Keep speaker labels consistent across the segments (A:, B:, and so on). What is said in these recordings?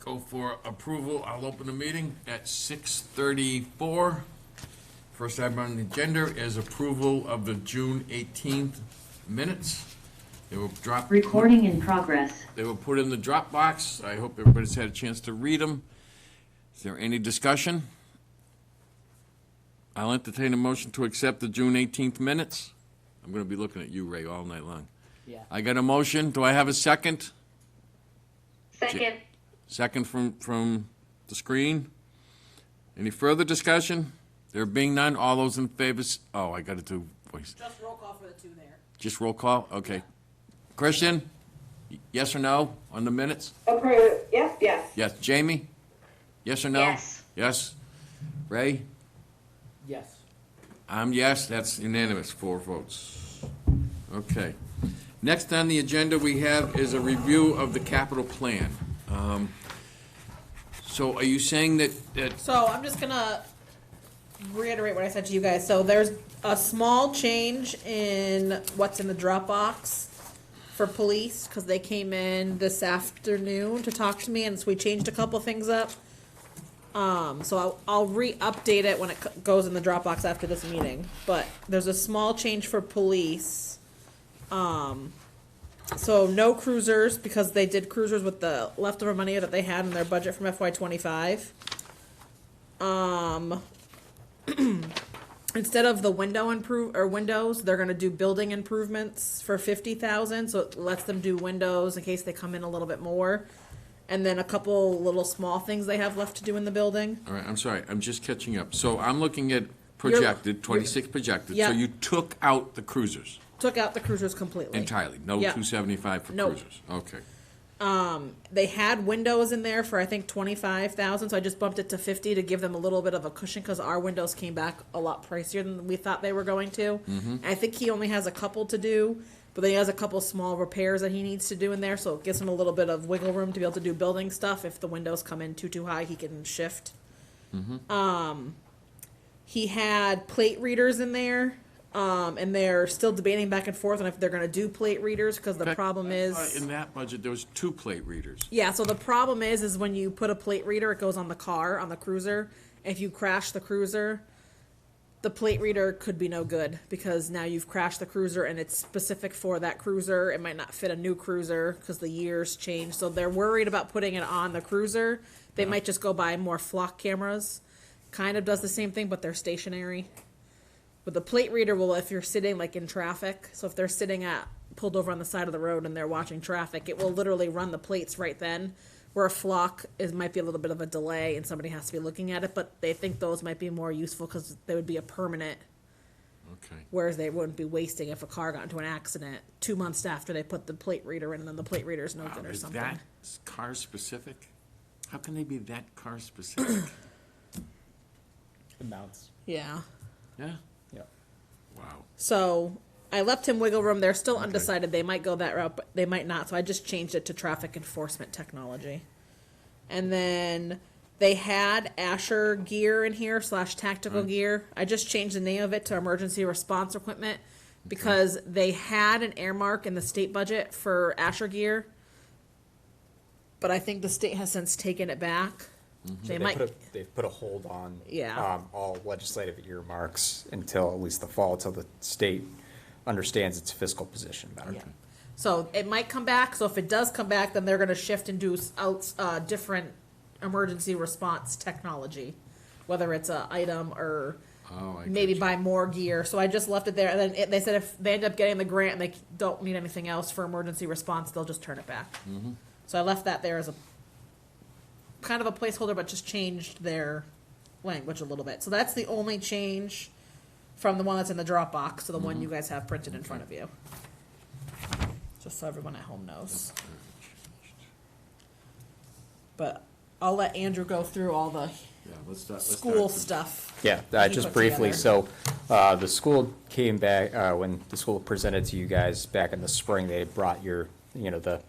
A: go for approval. I'll open the meeting at 6:34. First item on the agenda is approval of the June 18th minutes. They were dropped.
B: Recording in progress.
A: They were put in the Dropbox. I hope everybody's had a chance to read them. Is there any discussion? I'll entertain a motion to accept the June 18th minutes. I'm going to be looking at you, Ray, all night long.
C: Yeah.
A: I got a motion. Do I have a second?
B: Second.
A: Second from the screen. Any further discussion? There being none, all those in favor, I got to do voice.
C: Just roll call for the two there.
A: Just roll call? Okay. Christian, yes or no on the minutes?
D: Approve. Yes, yes.
A: Yes. Jamie? Yes or no?
B: Yes.
A: Yes. Ray?
C: Yes.
A: I'm yes, that's unanimous, 4 votes. Okay. Next on the agenda we have is a review of the capital plan. So are you saying that,
C: So I'm just gonna reiterate what I said to you guys. So there's a small change in what's in the Dropbox for police, because they came in this afternoon to talk to me, and so we changed a couple things up. So I'll re-update it when it goes in the Dropbox after this meeting. But there's a small change for police. So no cruisers, because they did cruisers with the leftover money that they had in their budget from FY25. Instead of the windows, they're gonna do building improvements for 50,000, so it lets them do windows in case they come in a little bit more. And then a couple little small things they have left to do in the building.
A: all right, I'm sorry, I'm just catching up. So I'm looking at projected, 26 projected.
C: Yeah.
A: So you took out the cruisers
C: Took out the cruisers completely.
A: entirely? No
C: Yeah.
A: 275 for
C: Nope.
A: cruisers? Okay.
C: They had windows in there for I think 25,000, so I just bumped it to 50 to give them a little bit of a cushion, because our windows came back a lot pricier than we thought they were going to. I think he only has a couple to do, but then he has a couple small repairs that he needs to do in there, so it gives him a little bit of wiggle room to be able to do building stuff. If the windows come in too high, he can shift. He had plate readers in there. And they're still debating back and forth on if they're going to do plate readers, because the problem is,
A: In that budget, there was 2 plate readers.
C: yeah, so the problem is when you put a plate reader, it goes on the car, on the cruiser. If you crash the cruiser, the plate reader could be no good, because now you've crashed the cruiser and it's specific for that cruiser. It might not fit a new cruiser because the years change. So they're worried about putting it on the cruiser. They might just go buy more flock cameras. Kind of does the same thing, but they're stationary. But the plate reader will, if you're sitting like in traffic, so if they're sitting pulled over on the side of the road and they're watching traffic, it will literally run the plates right then. Where a flock might be a little bit of a delay and somebody has to be looking at it, but they think those might be more useful because they would be a permanent,
A: Okay.
C: whereas they wouldn't be wasting if a car got into an accident 2 months after they put the plate reader in, and then the plate reader's no good or
A: Is
C: something.
A: that car specific? How can they be that car specific?
E: Amounts.
C: Yeah.
A: Yeah?
E: Yeah.
A: Wow.
C: So I left him wiggle room. They're still undecided. They might go that route, but they might not. So I just changed it to traffic enforcement technology. And then they had Asher gear in here / tactical gear. I just changed the name of it to emergency response equipment, because they had an earmark in the state budget for Asher gear, but I think the state has since taken it back. They might.
E: They've put a hold on
C: Yeah.
E: all legislative earmarks until at least the fall, until the state understands its fiscal position better.
C: Yeah. So it might come back. So if it does come back, then they're going to shift and do different emergency response technology, whether it's a item or
A: Oh, I
C: maybe
A: get you.
C: buy more gear. So I just left it there. And then they said if they end up getting the grant and they don't need anything else for emergency response, they'll just turn it back. So I left that there as a kind of a placeholder, but just changed their language a little bit. So that's the only change from the one that's in the Dropbox to the one you guys have printed in front of you. Just so everyone at home knows. But I'll let Andrew go through all the
A: Yeah, let's start.
C: school stuff.
E: Yeah,
C: He
E: just
C: put
E: briefly,
C: together.
E: so, the school came back, when the school presented to you guys back in the spring, they brought the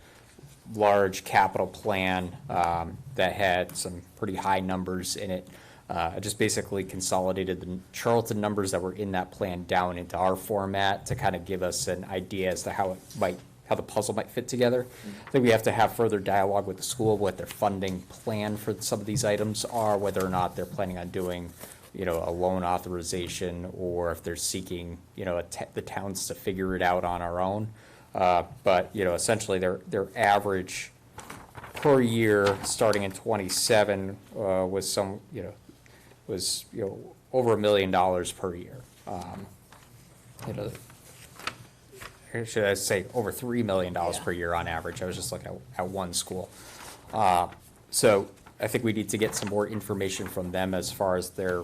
E: large capital plan, that had some pretty high numbers in it. I just basically consolidated the Charlton numbers that were in that plan down into our format to kind of give us an idea as to how it might how the puzzle might fit together. I think we have to have further dialogue with the school, what their funding plan for some of these items are, whether or not they're planning on doing, you know, a loan authorization, or if they're seeking, you know, the towns to figure it out on our own. But, you know, essentially their average per year, starting in '27, was over $1 million per year. You know, or should I say over $3 million per year on average? I was just looking at one school. So I think we need to get some more information from them as far as their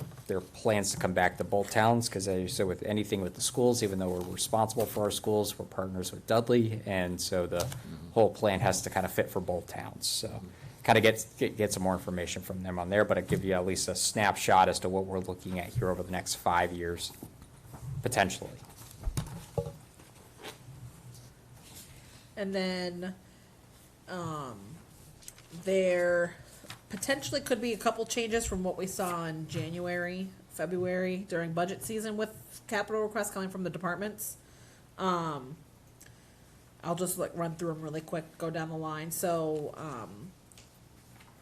E: plans to come back to both towns, because as you said, with anything with the schools, even though we're responsible for our schools, we're partners with Dudley, and so the whole plan has to kind of fit for both towns. So kind of get some more information from them on there, but I'll give you at least a snapshot as to what we're looking at here over the next 5 years, potentially.
C: And then, there potentially could be a couple changes from what we saw in January, February during budget season with capital requests coming from the departments. I'll just like run through them really quick, go down the line. So,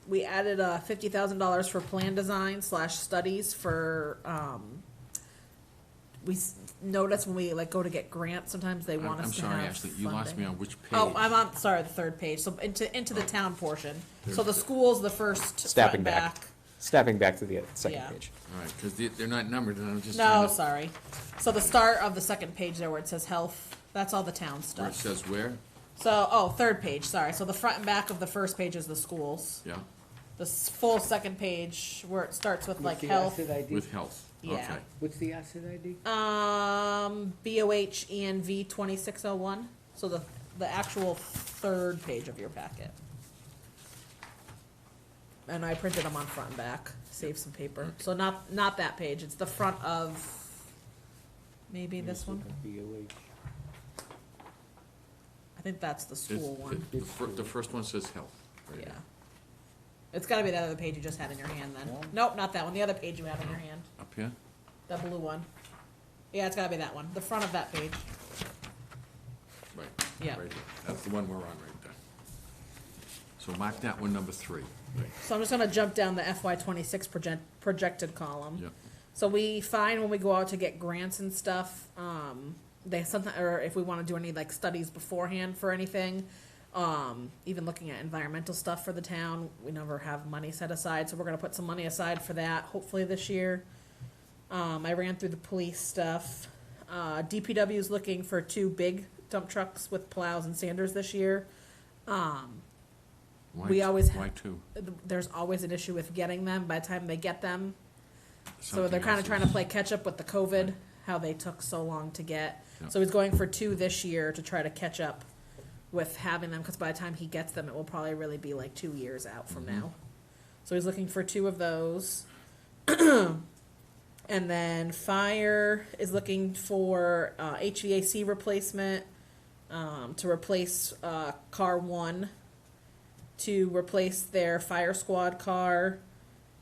C: we added $50,000 for plan design / studies for, notice when we like go to get grants, sometimes they want us to have
A: I'm sorry, Ashley, you lost
C: funding.
A: me on which page?
C: Oh, I'm on, sorry, the third page, so into the town portion. So the school's the first front
E: Stepping
C: and
E: back.
C: back.
E: Stepping back to the second
C: Yeah.
E: page.
A: All right, because they're not numbered, and I'm just
C: No,
A: trying to,
C: sorry. So the start of the second page there where it says health, that's all the town
A: where it
C: stuff.
A: says where?
C: So, third page, sorry. So the front and back of the first page is the schools.
A: Yeah,
C: The full second page where it starts with like
D: What's the
C: health.
D: asset ID?
A: with health.
C: Yeah.
A: Okay.
D: What's the asset ID?
C: BOH ENV 2601. So the actual third page of your packet. And I printed them on front and back, save some paper. So not that page, it's the front of, maybe this one?
D: BOH.
C: I think that's the school one,
A: The first one says health. right
C: yeah.
A: here.
C: It's gotta be that other page you just had in your hand then.
D: Yeah.
C: Nope, not that one, the other page you have in your hand,
A: Up here?
C: the blue one. Yeah, it's gotta be that one, the front of that page.
A: Right.
C: Yeah.
A: Right here. That's the one we're on right there. So mark that one number 3. Right.
C: So I'm just gonna jump down the FY '26 projected column.
A: Yep.
C: So we find when we go out to get grants and stuff, they sometimes, or if we wanna do any like studies beforehand for anything, even looking at environmental stuff for the town, we never have money set aside, so we're gonna put some money aside for that, hopefully this year. I ran through the police stuff. DPW is looking for 2 big dump trucks with plows and sanders this year.
A: Why
C: We
A: t-
C: always
A: Why 2?
C: There's always an issue with getting them by the time they get them. So
A: Something
C: they're kind
A: else
C: of trying
A: is-
C: to play catch up with the COVID, how they took so long to get.
A: Yep.
C: So he's going for 2 this year to try to catch up with having them, because by the time he gets them, it will probably really be like 2 years out from now. So he's looking for 2 of those. And then fire is looking for HVAC replacement, to replace car 1, to replace their fire squad car,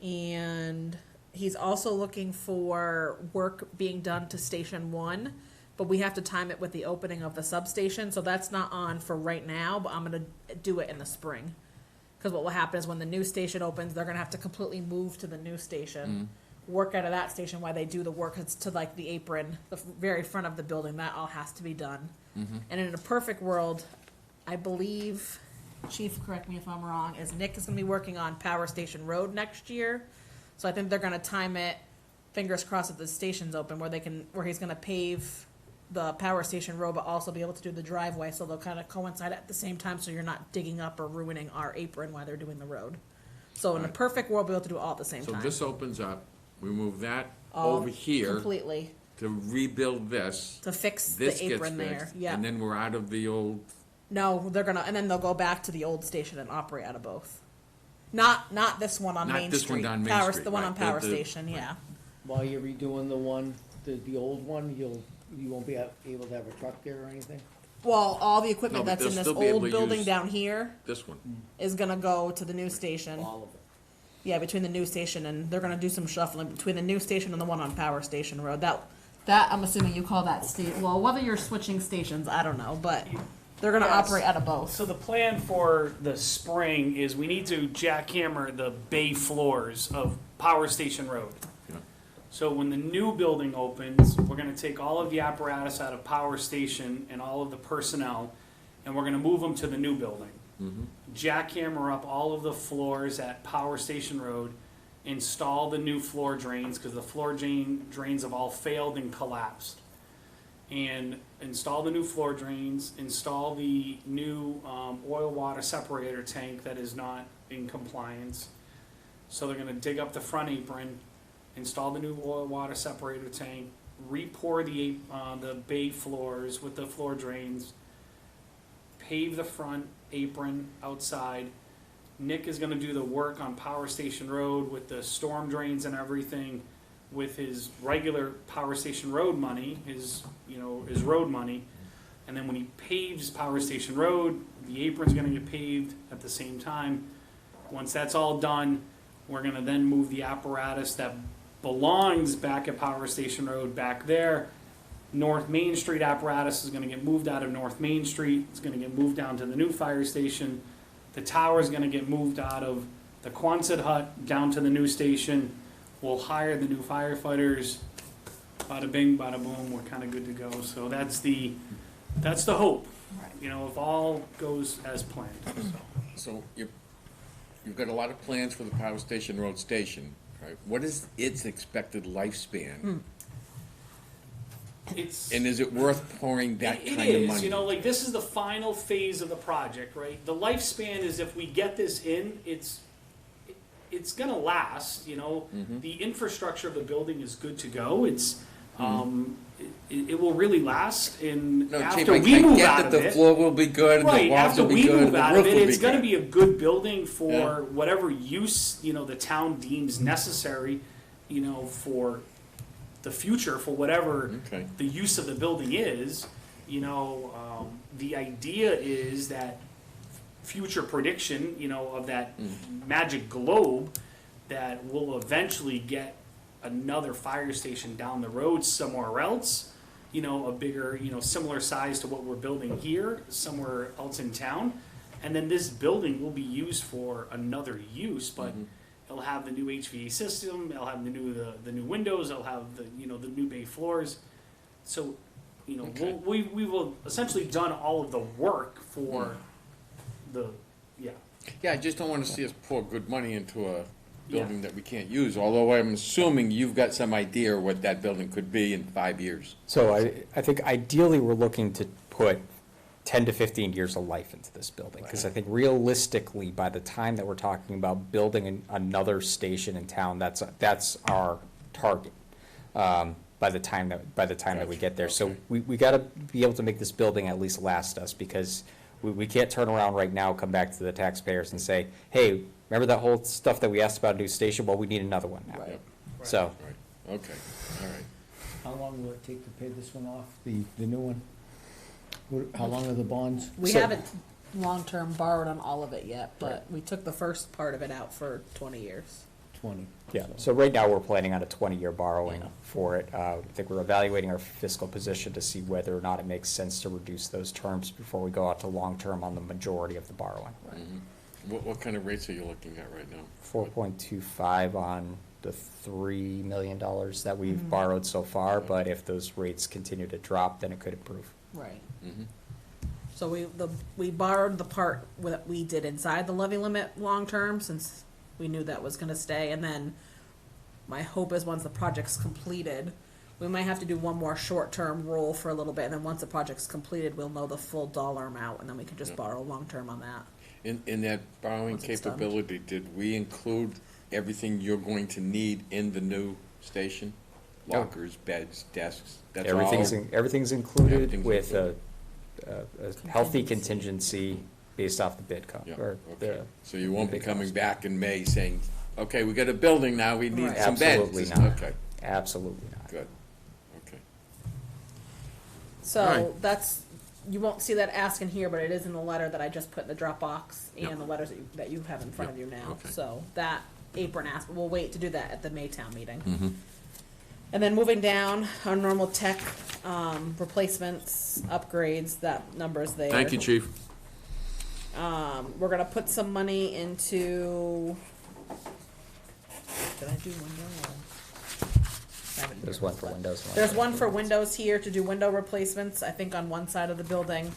C: and he's also looking for work being done to station 1, but we have to time it with the opening of the substation, so that's not on for right now, but I'm gonna do it in the spring. Because what will happen is when the new station opens, they're gonna have to completely move to the new station, work out of that station while they do the work. It's to like the apron, the very front of the building, that all has to be done. And in a perfect world, I believe, Chief, correct me if I'm wrong, is Nick is gonna be working on Power Station Road next year. So I think they're gonna time it, fingers crossed, that the station's open, where he's gonna pave the Power Station Road, but also be able to do the driveway, so they'll kind of coincide at the same time, so you're not digging up or ruining our apron while they're doing the road. So in a
A: Right.
C: perfect world, we'll be able to do it all at the same
A: So
C: time.
A: this opens up, we move that
C: All
A: over here
C: Completely,
A: to rebuild this.
C: to fix
A: This
C: the
A: gets
C: apron there,
A: fixed,
C: yeah.
A: and then we're out of the old,
C: No, they're gonna, and then they'll go back to the old station and operate out of both. Not this one on
A: Not
C: Main
A: this
C: Street.
A: one down Main
C: Power-
A: Street,
C: The one
A: right,
C: on
A: the-
C: Power
A: the-
C: Station, yeah.
D: While you're redoing the old one, you won't be able to have a truck there or anything?
C: Well, all the equipment
A: No, but
C: that's in
A: they'll
C: this
A: still be able
C: old
A: to
C: building
A: use-
C: down here
A: this one.
C: is gonna go to the new station.
D: All of it?
C: Yeah, between the new station and, they're gonna do some shuffling between the new station and the one on Power Station Road. That I'm assuming you call that well, whether you're switching stations, I don't know, but They're gonna
F: Yes.
C: operate out of both.
F: So the plan for the spring is we need to jackhammer the bay floors of Power Station Road.
A: Yeah.
F: So when the new building opens, we're gonna take all of the apparatus out of Power Station and all of the personnel, and we're gonna move them to the new building. Jackhammer up all of the floors at Power Station Road, install the new floor drains, because the floor drains have all failed and collapsed. And install the new floor drains, install the new oil water separator tank that is not in compliance. So they're gonna dig up the front apron, install the new oil water separator tank, re-pour the bay floors with the floor drains, pave the front apron outside. Nick is gonna do the work on Power Station Road with the storm drains and everything with his regular Power Station Road money, his road money. And then when he paves Power Station Road, the apron's gonna get paved at the same time. Once that's all done, we're gonna then move the apparatus that belongs back at Power Station Road back there. North Main Street apparatus is gonna get moved out of North Main Street, it's gonna get moved down to the new fire station. The tower's gonna get moved out of the Quonset hut down to the new station. We'll hire the new firefighters, bada bing, bada boom, we're kinda good to go. So that's the hope, if all goes as planned, so.
A: So you've got a lot of plans for the Power Station Road Station, right? What is its expected lifespan?
F: It's.
A: And is it worth pouring that
F: It
A: kind of
F: is,
A: money?
F: this is the final phase of the project, right? The lifespan is if we get this in, it's gonna last, The infrastructure of the building is good to go. It's, it will really last, and
A: No, Chief,
F: after
A: I
F: we move
A: get
F: out
A: that
F: of
A: the
F: it.
A: floor will be good, and the
F: Right,
A: walls
F: after
A: will be
F: we
A: good,
F: move
A: and the
F: out
A: roof
F: of
A: will
F: it,
A: be
F: it's gonna
A: good.
F: be a good building for
A: Yeah.
F: whatever use, the town deems necessary, for the future, for whatever
A: Okay.
F: the use of the building is. The idea is that future prediction, of that magic globe, that we'll eventually get another fire station down the road somewhere else, a bigger, similar size to what we're building here, somewhere else in town. And then this building will be used for another use, but it'll have the new HVAC system, it'll have the new windows, it'll have the new bay floors. So,
A: Okay.
F: we will essentially done all of the work for
A: Yeah, I just don't wanna see us pour good money into a building that we can't use, although I'm assuming you've got some idea what that building could be in 5 years.
E: So I think ideally, we're looking to put 10 to 15 years of life into this building. Because I think realistically, by the time that we're talking about building another station in town, that's our target. By the time that we get there. So
A: Okay.
E: we gotta be able to make this building at least last us, because we can't turn around right now, come back to the taxpayers and say, hey, remember that whole stuff that we asked about a new station? Well, we need another one now.
D: Right.
E: So,
A: Right, okay, all right.
D: How long will it take to pay this one off, the new one? How long are the bonds?
C: We
E: So-
C: haven't long-term borrowed on all of it yet, but we took the first part of it out for 20 years.
D: 20.
E: yeah, so right now, we're planning on a 20-year borrowing for it. I think we're evaluating our fiscal position to see whether or not it makes sense to reduce those terms before we go out to long-term on the majority of the borrowing.
A: What kind of rates are you looking at right now?
E: 4.25 on the $3 million that we've borrowed so far, but if those rates continue to drop, then it could improve.
C: Right. So we borrowed the part that we did inside the levy limit long-term, since we knew that was gonna stay, and then my hope is once the project's completed, we might have to do one more short-term roll for a little bit, and then once the project's completed, we'll know the full dollar amount, and then we can just
A: Yeah.
C: borrow long-term on that.
A: In that borrowing
C: Once it's done.
A: capability, did we include everything you're going to need in the new station? Lockers, beds, desks, that's all?
E: Everything's included
A: Everything's
E: with a
A: included.
E: healthy contingency based off the bid
A: Yeah,
E: or
A: okay.
E: the.
A: So you won't be
E: bid
A: coming
E: cost.
A: back in May saying, okay, we got a building now, we need
C: Right.
A: some beds.
E: Absolutely not.
A: Okay,
E: Absolutely not.
A: good, okay.
C: So
A: Alright.
C: that's, you won't see that ask in here, but it is in the letter that I just put in the Dropbox
A: Yep.
C: and the letters that you have in front of
A: Yep,
C: you now.
A: okay.
C: So that apron ask, we'll wait to do that at the Maytown meeting. And then moving down, our normal tech, replacements, upgrades, that number's there.
A: Thank you, chief.
C: We're gonna put some money into, did I do window? I haven't
E: There's
C: here,
E: one for
C: but-
E: Windows. and one
C: There's
E: for
C: one for
E: Windows.
C: windows here to do window replacements, I think on one side of the building.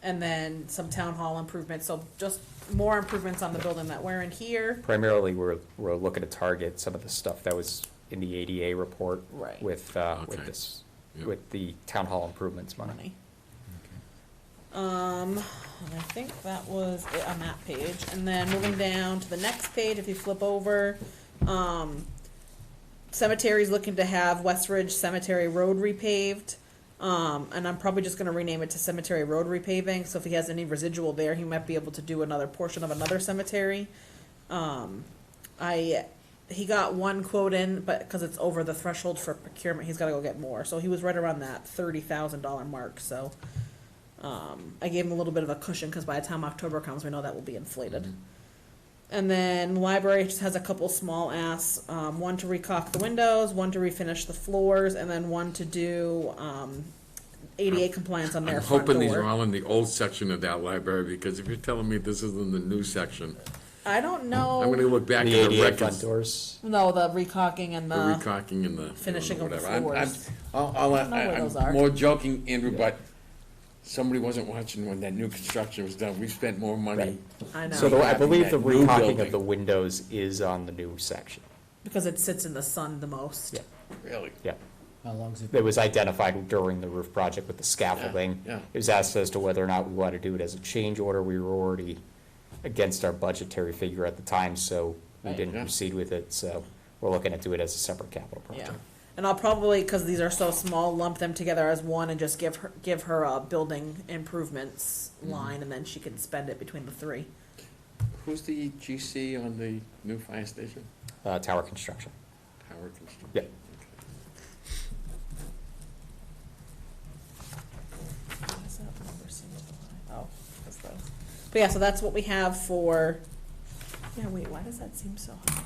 C: And then some town hall improvements, so just more improvements on the building that we're in here.
E: Primarily, we're looking to target some of the stuff that was in the ADA report.
C: Right.
E: With
A: Okay.
E: this,
A: Yep.
E: with the town hall improvements money.
C: Money. And I think that was it on that page. And then moving down to the next page, if you flip over, cemetery's looking to have West Ridge Cemetery Road repaved. And I'm probably just gonna rename it to Cemetery Road repaving, so if he has any residual there, he might be able to do another portion of another cemetery. He got one quote in, but, cause it's over the threshold for procurement, he's gotta go get more, so he was right around that $30,000 mark, so. I gave him a little bit of a cushion, cause by the time October comes, we know that will be inflated. And then library just has a couple small asks, one to recaulk the windows, one to refinish the floors, and then one to do, ADA compliance on their
A: I'm
C: front door.
A: hoping these are all in the old section of that library, because if you're telling me this is in the new section,
C: I don't
A: I'm gonna
C: know,
A: look back
E: The
A: at the
E: ADA front
A: records.
E: doors.
C: no, the recaulking and
A: The
C: the,
A: recaulking and the.
C: finishing of the
A: whatever.
C: floors.
A: I'm
C: know where those are.
A: more joking, Andrew, but somebody wasn't watching when that new construction was done. We spent more money.
C: I know,
E: So I believe the
A: That new
E: recaulking
A: building.
E: of the windows is on the new section.
C: because it sits in the sun the most.
E: Yeah.
A: Really?
E: Yeah.
D: How long's it?
E: It was identified during the roof project with the scaffolding.
A: Yeah, yeah.
E: It was asked as to whether or not we want to do it as a change order. We were already against our budgetary figure at the time, so we
C: Right.
E: didn't
A: Yeah.
E: proceed with it. So we're looking to do it as a separate capital
C: Yeah,
E: project.
C: and I'll probably, cause these are so small, lump them together as one and just give her a building improvements line, and then she can spend it between the three.
A: Who's the GC on the new fire station?
E: Tower construction.
A: Howard Construction?
E: Yeah.
A: Okay.
C: Why is that number so high? Oh, that's those. But yeah, so that's what we have for, yeah, wait, why does that seem so high?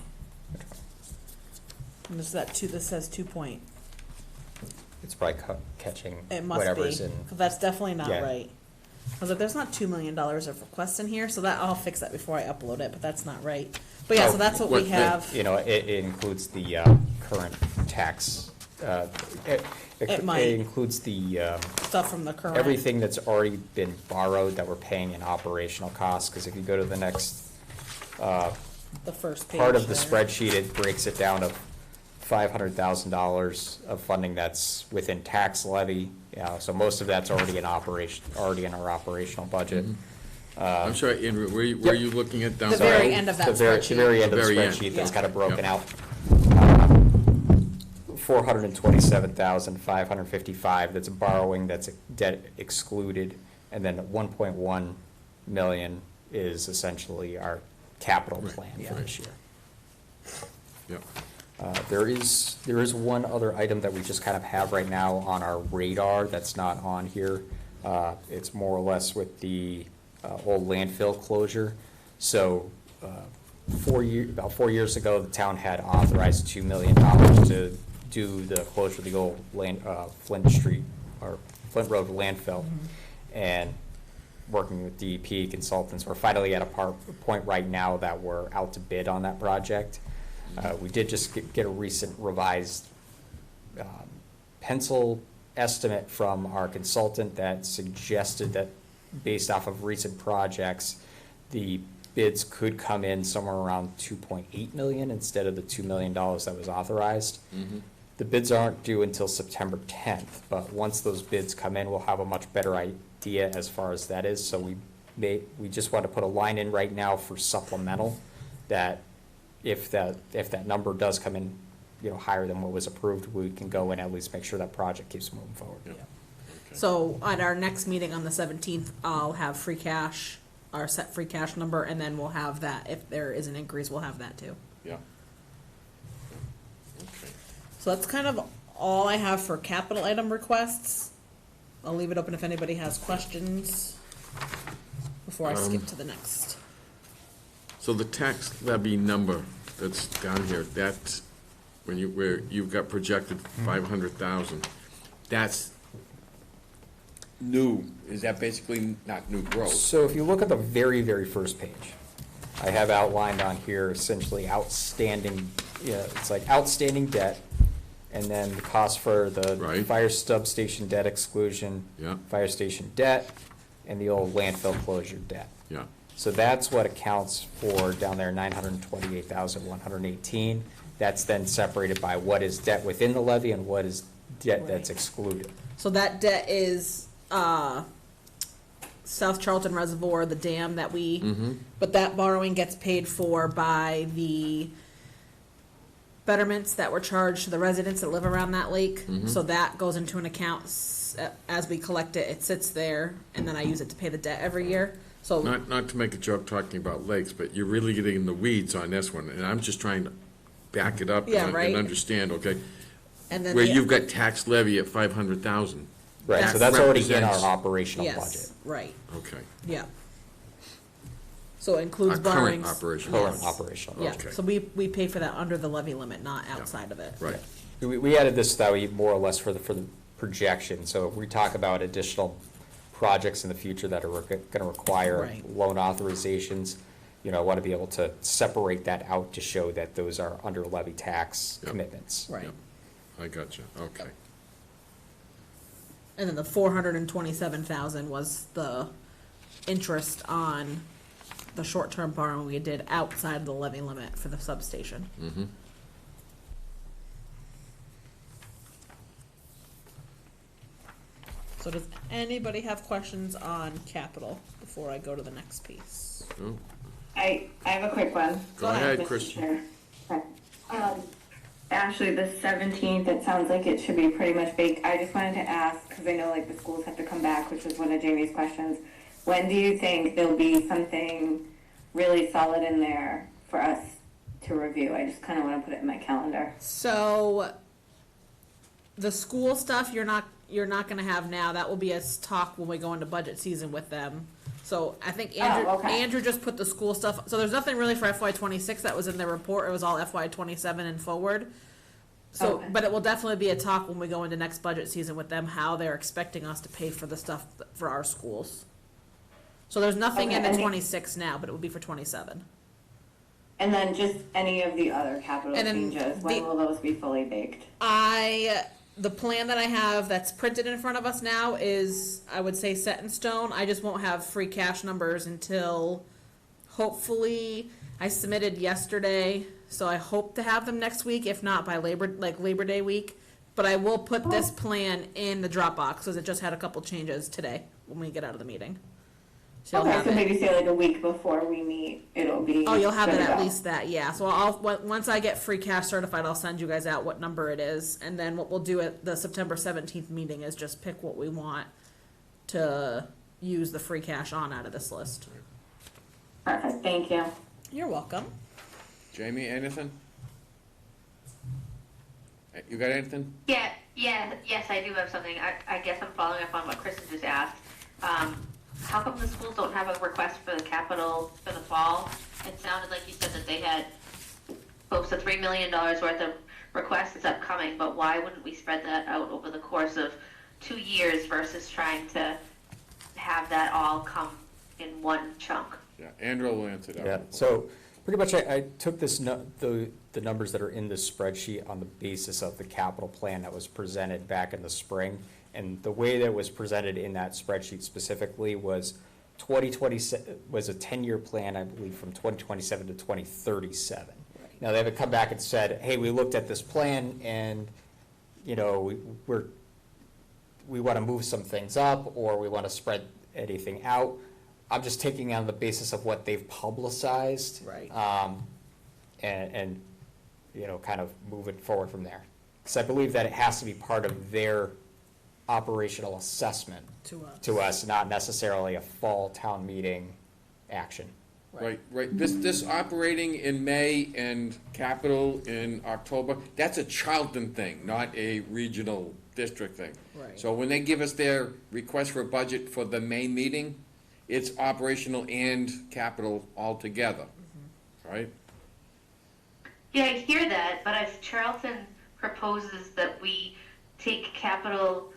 C: And there's that two, this says 2 point,
E: It's probably catching
C: it must be,
E: whatever's in.
C: 'cause that's definitely not
E: Yeah.
C: right. I was like, there's not $2 million of requests in here, so that, I'll fix that before I upload it, but that's not right. But yeah, so
E: Oh,
C: that's what
A: what
C: we
A: the-
C: have.
E: You know, it includes the current tax.
C: It might.
E: It includes the
C: Stuff from the current.
E: everything that's already been borrowed that we're paying in operational costs. Because if you go to the next
C: The first page.
E: part of the
C: there.
E: spreadsheet, it breaks it down to $500,000 of funding that's within tax levy. So most of that's already in operation, already in our operational budget.
A: I'm sorry, Andrew, were you looking at down?
C: The very end of that
E: The very
C: spreadsheet.
E: end of the
A: Very end.
E: spreadsheet that's
C: Yeah.
E: kind of broken
A: Yeah.
E: out. 427,555, that's borrowing, that's debt excluded, and then 1.1 million is essentially our capital
A: Right.
E: plan
C: Yeah.
E: for this year.
A: Yep.
E: There is one other item that we just kind of have right now on our radar that's not on here. It's more or less with the old landfill closure. So, about 4 years ago, the town had authorized $2 million to do the closure of the old Flint Street, or Flint Road landfill. And working with DEP consultants, we're finally at a point right now that we're out to bid on that project. We did just get a recent revised pencil estimate from our consultant that suggested that based off of recent projects, the bids could come in somewhere around 2.8 million instead of the $2 million that was authorized. The bids aren't due until September 10th, but once those bids come in, we'll have a much better idea as far as that is. So we just want to put a line in right now for supplemental, that if that number does come in, higher than what was approved, we can go and at least make sure that project keeps moving forward.
A: Yep.
C: So at our next meeting on the 17th, I'll have free cash, our set free cash number, and then we'll have that, if there is an increase, we'll have that too.
A: Yeah. Okay.
C: So that's kind of all I have for capital item requests. I'll leave it open if anybody has questions before I skip to the next.
A: So the tax levy number that's down here, that where you've got projected 500,000, that's new, is that basically not new growth?
E: So if you look at the very, very first page, I have outlined on here essentially outstanding, it's like outstanding debt, and then the cost for the
A: Right.
E: fire substation debt exclusion,
A: Yeah.
E: fire station debt, and the old landfill closure debt.
A: Yeah,
E: So that's what accounts for down there, 928,118. That's then separated by what is debt within the levy and what is debt that's excluded.
C: So that debt is, South Charlton Reservoir, the dam that but that borrowing gets paid for by the betterments that were charged to the residents that live around that lake. So that goes into an account, as we collect it, it sits there, and then I use it to pay the debt every year. So,
A: not to make a joke talking about lakes, but you're really getting in the weeds on this one, and I'm just trying to back it up
C: Yeah,
A: and
C: right.
A: understand, okay?
C: and then
A: Where
C: the-
A: you've got tax levy at 500,000,
E: Right, so
C: That's-
E: that's already in our
A: represents-
E: operational budget.
C: Yes, right,
A: okay.
C: yeah. So it includes
A: Our current
C: borrowings.
A: operation.
E: Current
C: Yes.
E: operational.
C: Yeah,
A: Okay.
C: so we pay for that under the levy limit, not outside of it.
A: Right,
E: We added this that way more or less for the projection, so if we talk about additional projects in the future that are gonna require
C: Right.
E: loan authorizations, I wanna be able to separate that out to show that those are under levy tax
A: Yep.
E: commitments.
C: Right.
A: Yep. I got you, okay.
C: And then the 427,000 was the interest on the short-term borrowing we did outside of the levy limit for the substation.
A: Mm-hmm.
C: So does anybody have questions on capital before I go to the next piece?
A: Oh,
B: I have a quick one.
A: Go ahead,
B: Mr.
A: Christian.
B: Chair. Okay. Ashley, the 17th, it sounds like it should be pretty much baked. I just wanted to ask, because I know like the schools have to come back, which was one of Jamie's questions. When do you think there'll be something really solid in there for us to review? I just kind of want to put it in my calendar.
C: So, the school stuff, you're not gonna have now, that will be a talk when we go into budget season with them. So, I think
B: okay.
C: Andrew just put the school stuff, so there's nothing really for FY '26 that was in the report, it was all FY '27 and forward. So,
B: Okay.
C: but it will definitely be a talk when we go into next budget season with them, how they're expecting us to pay for the stuff for our schools. So there's nothing
B: Okay,
C: in the
B: and the-
C: 26 now, but it will be for 27.
B: And then just any of the other capital
C: And then
B: changes, when
C: the-
B: will those be fully baked?
C: The plan that I have that's printed in front of us now is, I would say, set in stone. I just won't have free cash numbers until, hopefully, I submitted yesterday, so I hope to have them next week, if not by Labor Day week. But I will put this plan in the Dropbox, because it just had a couple changes today when we get out of the meeting. So you'll
B: Okay,
C: have
B: so
C: it.
B: maybe say like a week before we meet, it'll be.
C: Oh, you'll have
B: good
C: it
B: to
C: at
B: go.
C: least that, yeah. So once I get free cash certified, I'll send you guys out what number it is. And then what we'll do at the September 17th meeting is just pick what we want to use the free cash on out of this list.
B: Perfect, thank you.
C: You're welcome.
A: Jamie, anything? You got anything?
G: Yes, I do have something. I guess I'm following up on what Kristen just asked. How come the schools don't have a request for the capital for the fall? It sounded like you said that they had close to $3 million worth of requests that's upcoming, but why wouldn't we spread that out over the course of 2 years versus trying to have that all come in one chunk?
A: Yeah, Andrew will answer that.
E: Yeah, so pretty much I took the numbers that are in this spreadsheet on the basis of the capital plan that was presented back in the spring. And the way that it was presented in that spreadsheet specifically was 2027 was a 10-year plan, I believe, from 2027 to 2037. Now, they haven't come back and said, hey, we looked at this plan and, we want to move some things up or we want to spread anything out. I'm just taking it on the basis of what they've publicized.
C: Right.
E: And kind of move it forward from there. Because I believe that it has to be part of their operational assessment to us, not necessarily a fall town meeting action.
A: Right. This operating in May and capital in October, that's a Charlton thing, not a regional district thing.
C: Right.
A: So when they give us their request for a budget for the May meeting, it's operational and capital all together, right?
G: Yeah, I hear that, but if Charlton proposes that we take capital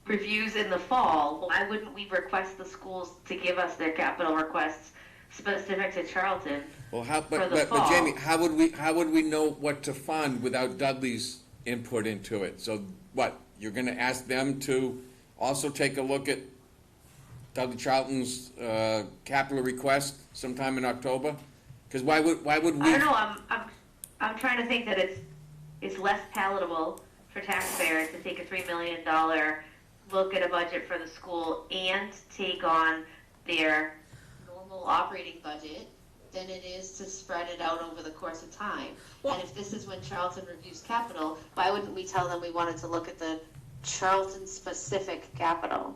G: reviews in the fall, why wouldn't we request the schools to give us their capital requests specific to Charlton?
A: Well, how,
G: For the
A: but
G: fall.
A: Jamie, how would we know what to fund without Dudley's input into it? So what, you're gonna ask them to also take a look at Dudley Charlton's, capital request sometime in October? Cause why would
G: I
A: we?
G: don't know, I'm trying to think that it's less palatable for taxpayers to take a $3 million look at a budget for the school and take on their normal operating budget than it is to spread it out over the course of time.
C: Well-
G: And if this is when Charlton reviews capital, why wouldn't we tell them we wanted to look at the Charlton-specific capital?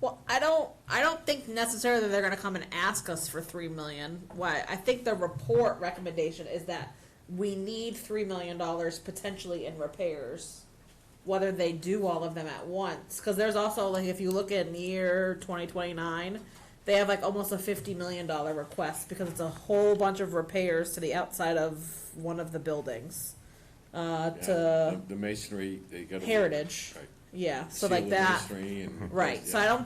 C: Well, I don't think necessarily they're gonna come and ask us for 3 million. Why, I think the report recommendation is that we need $3 million potentially in repairs. Whether they do all of them at once, cause there's also, like, if you look at year 2029, they have like almost a $50 million request, because it's a whole bunch of repairs to the outside of one of the buildings. To
A: The masonry, they gotta.
C: Heritage,
A: Right.
C: yeah, so
A: Seal
C: like
A: the
C: that.
A: masonry and-
C: Right, so
A: yeah.
C: I don't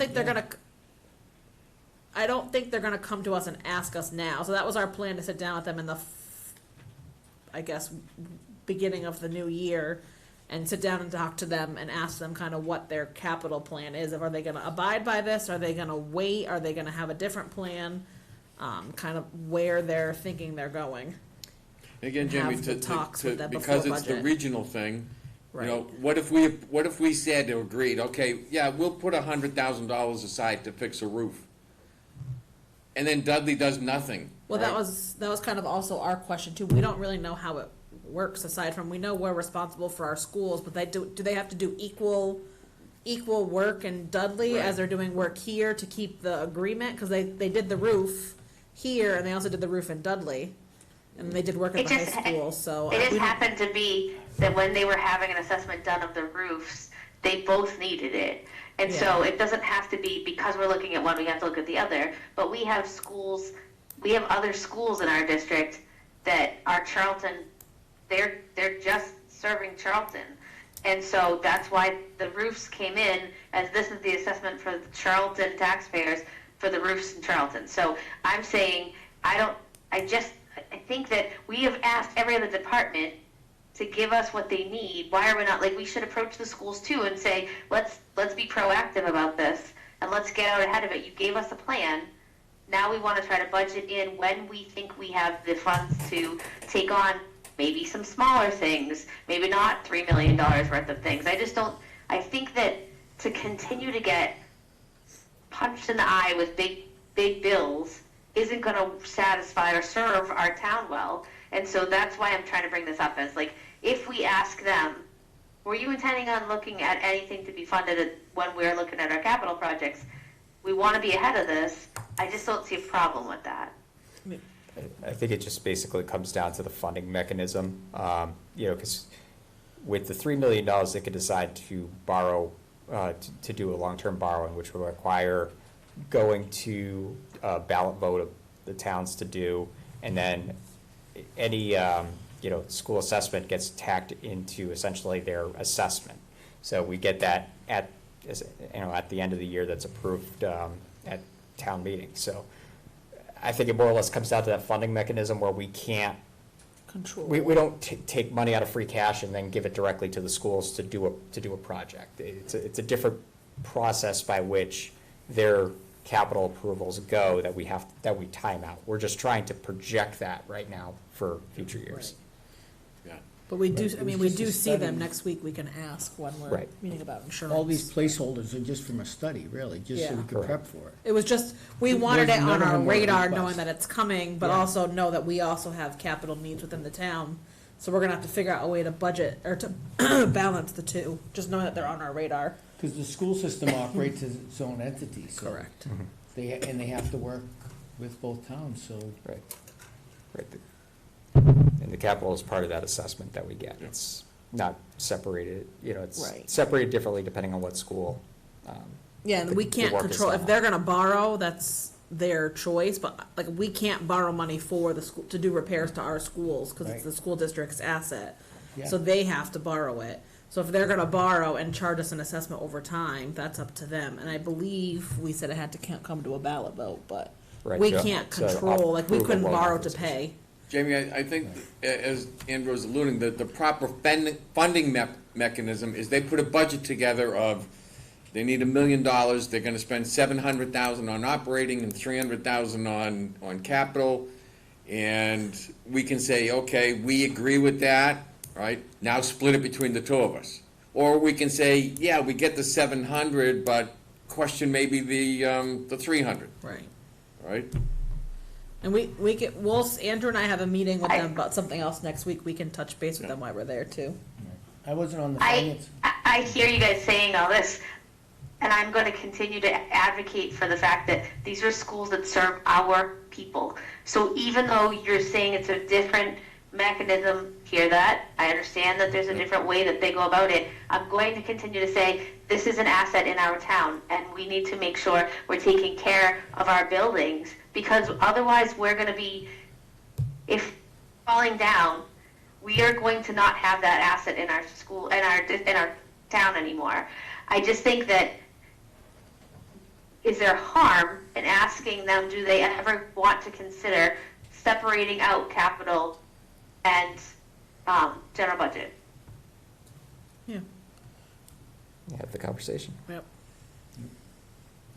C: think they're gonna come to us and ask us now, so that was our plan, to sit down with them in the, I guess, beginning of the new year, and sit down and talk to them and ask them kind of what their capital plan is, are they gonna abide by this, are they gonna wait, are they gonna have a different plan? Kind of where they're thinking they're going.
A: Again,
C: and
A: Jamie,
C: have the talks with them
A: because
C: before
A: it's the
C: budget.
A: regional thing, you know,
C: Right.
A: what if we said or agreed, okay, yeah, we'll put $100,000 aside to fix a roof. And then Dudley does nothing.
C: Well, that
A: right?
C: was kind of also our question too. We don't really know how it works, aside from, we know we're responsible for our schools, but do they have to do equal work in Dudley
A: Right.
C: as they're doing work here to keep the agreement? Cause they did the roof here, and they also did the roof in Dudley, and they did work at
G: It
C: the high
G: just-
C: school, so.
G: It just
C: we don't-
G: happened to be that when they were having an assessment done of the roofs, they both needed it. And so it doesn't have to be because we're looking at one, we have to look at the other. But we have schools, we have other schools in our district that are Charlton, they're just serving Charlton. And so that's why the roofs came in, as this is the assessment for the Charlton taxpayers for the roofs in Charlton. So I'm saying, I think that we have asked every other department to give us what they need. Why are we not, like, we should approach the schools too and say, let's be proactive about this and let's get out ahead of it. You gave us a plan. Now we want to try to budget in when we think we have the funds to take on maybe some smaller things, maybe not $3 million worth of things. I think that to continue to get punched in the eye with big bills isn't going to satisfy or serve our town well. And so that's why I'm trying to bring this up, as like, if we ask them, were you intending on looking at anything to be funded when we're looking at our capital projects? We want to be ahead of this. I just don't see a problem with that.
E: I think it just basically comes down to the funding mechanism, you know, because with the $3 million, they could decide to borrow, to do a long-term borrowing, which will require going to a ballot vote of the towns to do, and then any, you know, school assessment gets tacked into essentially their assessment. So we get that at the end of the year that's approved at town meeting. So I think it more or less comes down to that funding mechanism where we can't,
C: Control.
E: we don't take money out of free cash and then give it directly to the schools to do a project. It's a different process by which their capital approvals go that we time out. We're just trying to project that right now for future years.
A: Yeah.
C: But we do,
D: Right,
C: I
D: it
C: mean,
D: was
C: we
D: just a
C: do see them
D: study.
C: next week, we can ask when we're
E: Right.
C: meeting about insurance.
D: All these placeholders are just from a study, really, just so we
C: Yeah.
D: could prep for it.
C: It was just, we
D: It
C: wanted it
D: was- none
C: on
D: of
C: our
D: them were a
C: radar,
D: request.
C: knowing that it's coming, but
D: Yeah.
C: also know that we also have capital needs within the town. So we're gonna have to figure out a way to budget, or to balance the two, just knowing that they're on our radar.
D: Because the school system operates as its own entity, so.
C: Correct.
D: And they have to work with both towns, so.
E: Right. Right. And the capital is part of that assessment that we get. It's not separated, you know, it's
C: Right.
E: separated differently depending on what school.
C: Yeah, and
E: the-
C: we
E: the
C: can't
E: work is
C: control, if
E: done
C: they're
E: on.
C: gonna borrow, that's their choice, but like we can't borrow money for the school to do repairs to our schools because it's
D: Right.
C: the school district's asset.
D: Yeah.
C: So they have to borrow it. So if they're gonna borrow and charge us an assessment over time, that's up to them. And I believe we said it had to come to a ballot vote, but
E: Right,
C: we
E: so-
C: can't
E: so
C: control, like we
E: approval
C: couldn't
E: won't
C: borrow
E: have
C: to
E: this.
C: pay.
A: Jamie, I think, as Andrew was alluding, that the proper funding mechanism is they put a budget together of, they need $1 million, they're gonna spend $700,000 on operating and $300,000 on capital. And we can say, okay, we agree with that, right? Now split it between the two of us. Or we can say, yeah, we get the 700, but question maybe the 300,
C: Right.
A: right?
C: And Andrew and I have a meeting with them about something else next week. We can touch base with them while we're there too.
D: I wasn't on the
G: I,
D: finance.
G: I hear you guys saying all this, and I'm going to continue to advocate for the fact that these are schools that serve our people. So even though you're saying it's a different mechanism, hear that, I understand that there's a different way that they go about it. I'm going to continue to say this is an asset in our town, and we need to make sure we're taking care of our buildings, because otherwise we're going to be, if falling down, we are going to not have that asset in our school, in our town anymore. I just think that, is there harm in asking them, do they ever want to consider separating out capital and general budget?
C: Yeah.
E: Have the conversation.
C: Yep.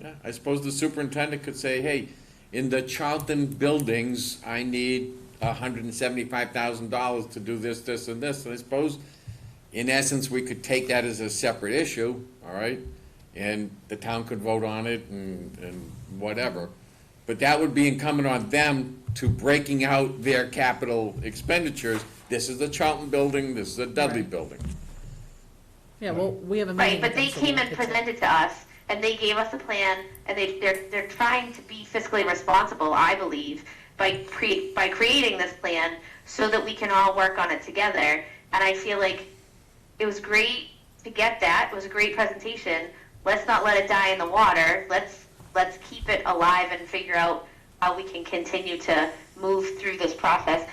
A: Yeah, I suppose the superintendent could say, hey, in the Charlton buildings, I need $175,000 to do this, this, and this. And I suppose, in essence, we could take that as a separate issue, all right? And the town could vote on it and whatever. But that would be incumbent on them to breaking out their capital expenditures. This is the Charlton building, this is the Dudley building.
C: Yeah, well, we have a meeting.
G: Right, but
C: with
G: they
C: them, so
G: came
C: we'll
G: and
C: get to-
G: presented to us, and they gave us a plan, and they're trying to be fiscally responsible, I believe, by creating this plan so that we can all work on it together. And I feel like it was great to get that. It was a great presentation. Let's not let it die in the water. Let's keep it alive and figure out how we can continue to move through this process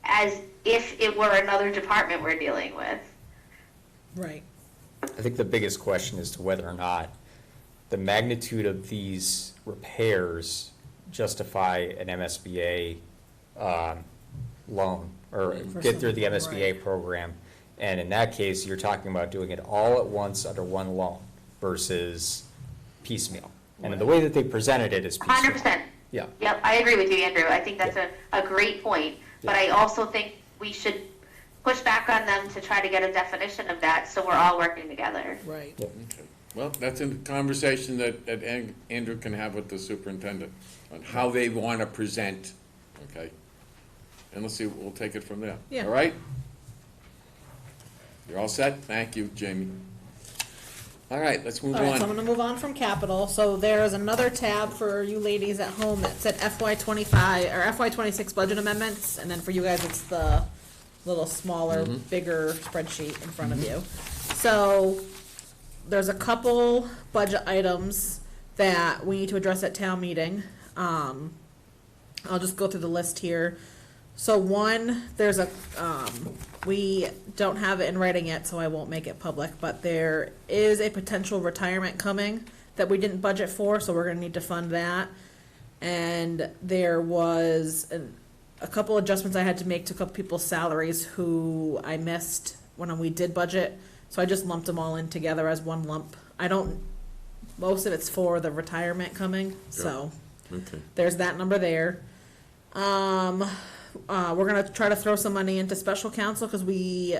G: as if it were another department we're dealing with.
C: Right.
E: I think the biggest question is to whether or not the magnitude of these repairs justify an MSBA loan, or get through the MSBA program. And in that case, you're talking about doing it all at once under one loan versus piecemeal. And the way that they presented it is piecemeal.
G: 100%.
E: Yeah.
G: Yep, I agree with you, Andrew. I think that's a great point. But I also think we should push back on them to try to get a definition of that so we're all working together.
C: Right.
E: Yep.
A: Well, that's a conversation that Andrew can have with the superintendent on how they want to present, okay? And let's see, we'll take it from there.
C: Yeah.
A: All right? You're all set? Thank you, Jamie. All right, let's move
C: All right, so I'm
A: on.
C: gonna move on from capital. So there's another tab for you ladies at home that said FY25 or FY26 budget amendments, and then for you guys, it's the little smaller, bigger spreadsheet in front of you. So there's a couple budget items that we need to address at town meeting. I'll just go through the list here. So one, there's a, we don't have it in writing yet, so I won't make it public, but there is a potential retirement coming that we didn't budget for, so we're gonna need to fund that. And there was a couple adjustments I had to make to a couple people's salaries who I missed when we did budget, so I just lumped them all in together as one lump. Most of it's for the retirement coming, so
A: Okay.
C: there's that number there. We're gonna try to throw some money into special counsel, cause we,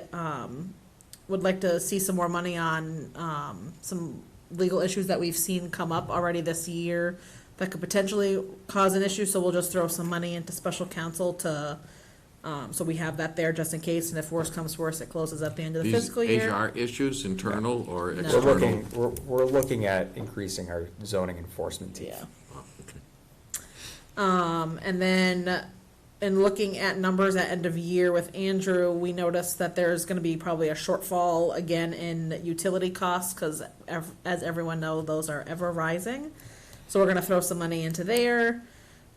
C: would like to see some more money on, some legal issues that we've seen come up already this year that could potentially cause an issue, so we'll just throw some money into special counsel to, so we have that there just in case, and if worse comes worse, it closes at the end of the
A: These
C: fiscal year.
A: HR issues, internal or
C: No.
A: external?
E: We're looking at increasing our zoning enforcement team.
C: Yeah.
A: Oh, okay.
C: And then in looking at numbers at end of year with Andrew, we noticed that there's gonna be probably a shortfall again in utility costs, cause as everyone knows, those are ever rising. So we're gonna throw some money into there.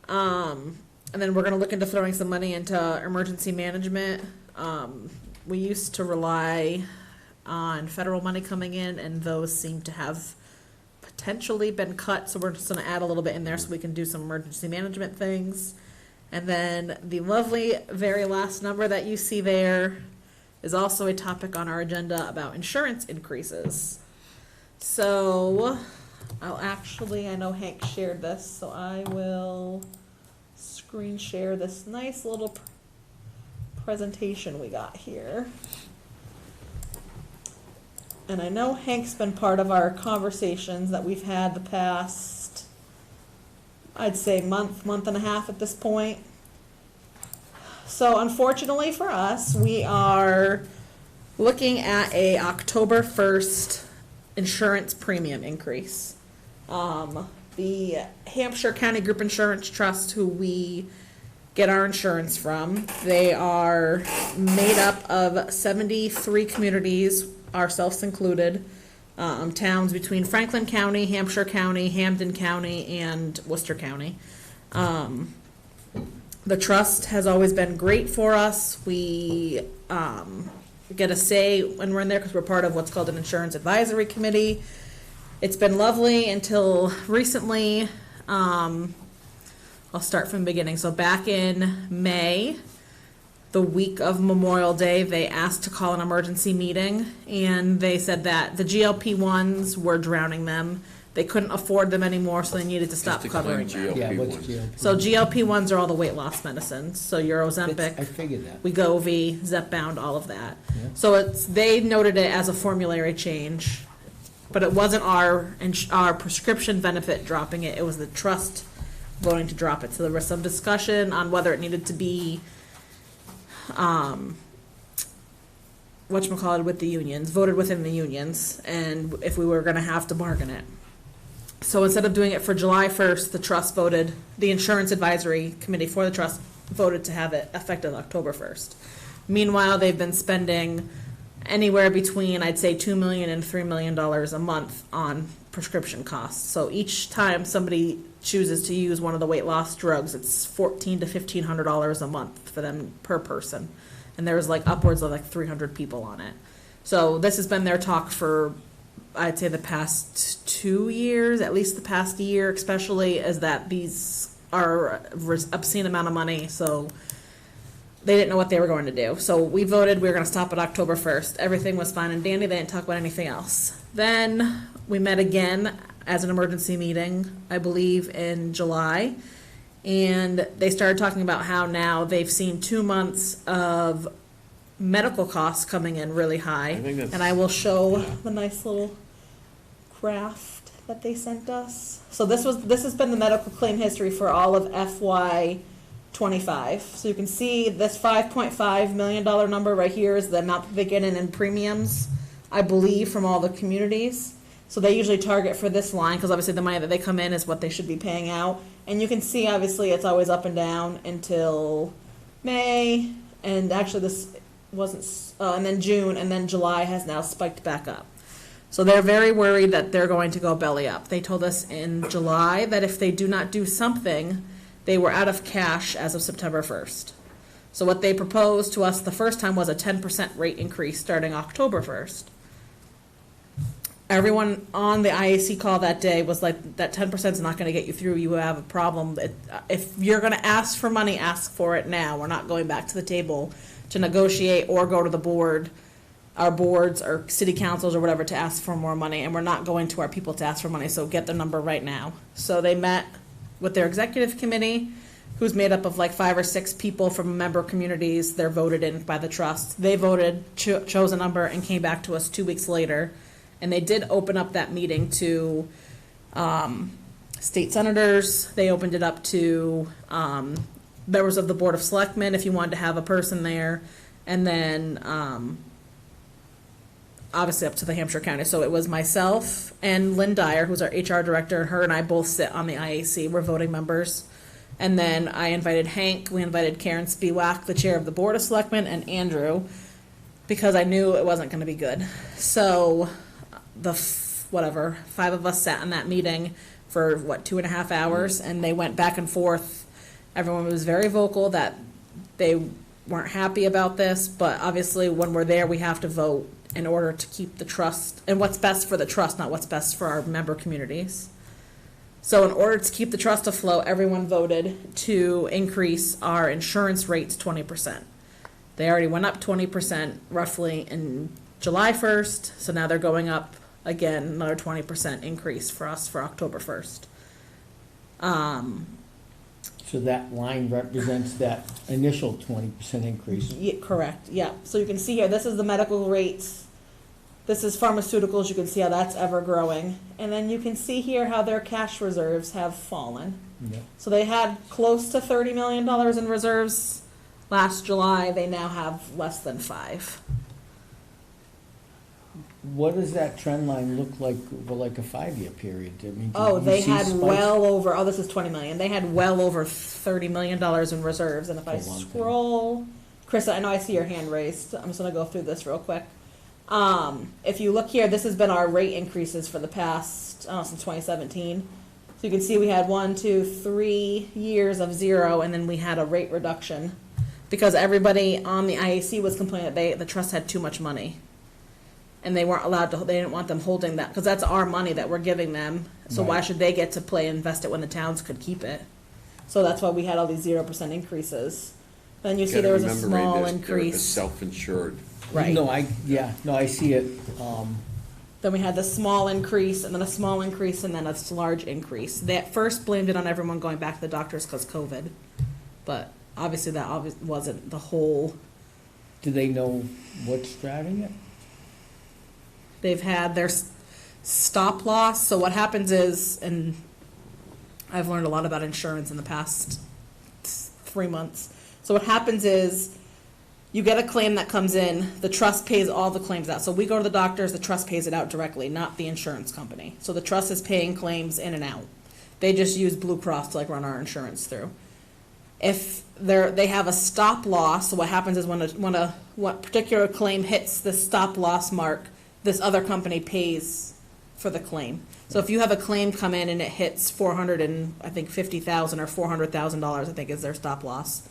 C: And then we're gonna look into throwing some money into emergency management. We used to rely on federal money coming in, and those seem to have potentially been cut, so we're just gonna add a little bit in there so we can do some emergency management things. And then the lovely very last number that you see there is also a topic on our agenda about insurance increases. So, I know Hank shared this, so I will screen share this nice little presentation we got here. And I know Hank's been part of our conversations that we've had the past, I'd say month and a half at this point. So unfortunately for us, we are looking at a October 1st insurance premium increase. The Hampshire County Group Insurance Trust, who we get our insurance from, they are made up of 73 communities, ourselves included, towns between Franklin County, Hampshire County, Hampden County, and Worcester County. The trust has always been great for us. We get a say when we're in there because we're part of what's called an insurance advisory committee. It's been lovely until recently. I'll start from the beginning. So back in May, the week of Memorial Day, they asked to call an emergency meeting, and they said that the GLP-1s were drowning them. They couldn't afford them anymore, so they needed to stop covering them.
D: Yeah, what's GLP?
C: So GLP-1s are all the weight loss medicines. So your
D: I
C: Ozempic,
D: figured that.
C: Wegovy, Zepbound, all of that.
D: Yeah.
C: So they noted it as a formulary change, but it wasn't our prescription benefit dropping it. It was the trust voting to drop it. So there was some discussion on whether it needed to be, whatchamacallit, with the unions, voted within the unions, and if we were gonna have to bargain it. So instead of doing it for July 1st, the trust voted, the insurance advisory committee for the trust voted to have it effective October 1st. Meanwhile, they've been spending anywhere between, I'd say, $2 million and $3 million a month on prescription costs. So each time somebody chooses to use one of the weight loss drugs, it's $1,400 to $1,500 a month for them per person. And there's like upwards of like 300 people on it. So this has been their talk for, I'd say, the past 2 years, at least the past year especially, is that these are obscene amount of money. So they didn't know what they were going to do. So we voted we were going to stop at October 1st. Everything was fine and dandy. They didn't talk about anything else. Then we met again as an emergency meeting, I believe in July. And they started talking about how now they've seen 2 months of medical costs coming in really high. And I will show the nice little graph that they sent us. So this has been the medical claim history for all of FY 25. So you can see this $5.5 million number right here is the amount that they get in premiums, I believe, from all the communities. So they usually target for this line because obviously the money that they come in is what they should be paying out. And you can see obviously it's always up and down until May, and actually this wasn't, and then June, and then July has now spiked back up. So they're very worried that they're going to go belly up. They told us in July that if they do not do something, they were out of cash as of September 1st. So what they proposed to us the first time was a 10% rate increase starting October 1st. Everyone on the IAC call that day was like, that 10% is not going to get you through. You have a problem. If you're going to ask for money, ask for it now. We're not going back to the table to negotiate or go to the board, our boards or city councils or whatever, to ask for more money. And we're not going to our people to ask for money. So get the number right now. So they met with their executive committee, who's made up of like 5 or 6 people from member communities. They're voted in by the trust. They voted, chose a number, and came back to us 2 weeks later. And they did open up that meeting to state senators. They opened it up to members of the Board of Selectmen if you wanted to have a person there. And then obviously up to the Hampshire County. So it was myself and Lynn Dyer, who's our HR director. Her and I both sit on the IAC. We're voting members. And then I invited Hank. We invited Karen Spiewak, the chair of the Board of Selectmen, and Andrew, because I knew it wasn't going to be good. So the 5 of us sat in that meeting for 2.5 hours, and they went back and forth Everyone was very vocal that they weren't happy about this, but obviously when we're there, we have to vote in order to keep the trust, and what's best for the trust, not what's best for our member communities. So in order to keep the trust afloat, everyone voted to increase our insurance rates 20%. They already went up 20% roughly in July 1st, so now they're going up again, another 20% increase for us for October 1st.
D: So that line represents that initial 20% increase.
C: Yeah, correct, yeah. So you can see here, this is the medical rates. This is pharmaceuticals, you can see how that's ever growing. And then you can see here how their cash reserves have fallen.
D: Yeah.
C: So they had close to $30 million in reserves last July, they now have less than 5.
D: What does that trend line look like over like a 5-year period? I mean, do
C: Oh,
D: you
C: they
D: see
C: had
D: spikes?
C: well over, oh, this is 20 million, they had well over $30 million in reserves, and if I
D: For one thing.
C: scroll, Chris, I know I see your hand raised, I'm just gonna go through this real quick. If you look here, this has been our rate increases for the past, since 2017. So you can see we had 1, 2, 3 years of 0, and then we had a rate reduction. Because everybody on the IAC was complaining that the trust had too much money. And they weren't allowed to, they didn't want them holding that, because that's our money that we're giving them. So why
D: Right.
C: should they get to play and invest it when the towns could keep it? So that's why we had all these 0% increases. Then you see
A: Gotta
C: there was a
A: remember, Ray,
C: small
A: they're
C: increase.
A: self-insured.
C: Right.
D: No, I see it.
C: Then we had the small increase, and then a small increase, and then a large increase. They at first blamed it on everyone going back to the doctors because COVID. But obviously that wasn't the whole.
D: Do they know what's driving it?
C: They've had their stop loss. So what happens is, and I've learned a lot about insurance in the past 3 months. So what happens is, you get a claim that comes in, the trust pays all the claims out. So we go to the doctors, the trust pays it out directly, not the insurance company. So the trust is paying claims in and out. They just use Blue Cross to like run our insurance through. If they have a stop loss, so what happens is when a particular claim hits the stop loss mark, this other company pays for the claim. So if you have a claim come in and it hits $450,000 or $400,000, I think is their stop loss.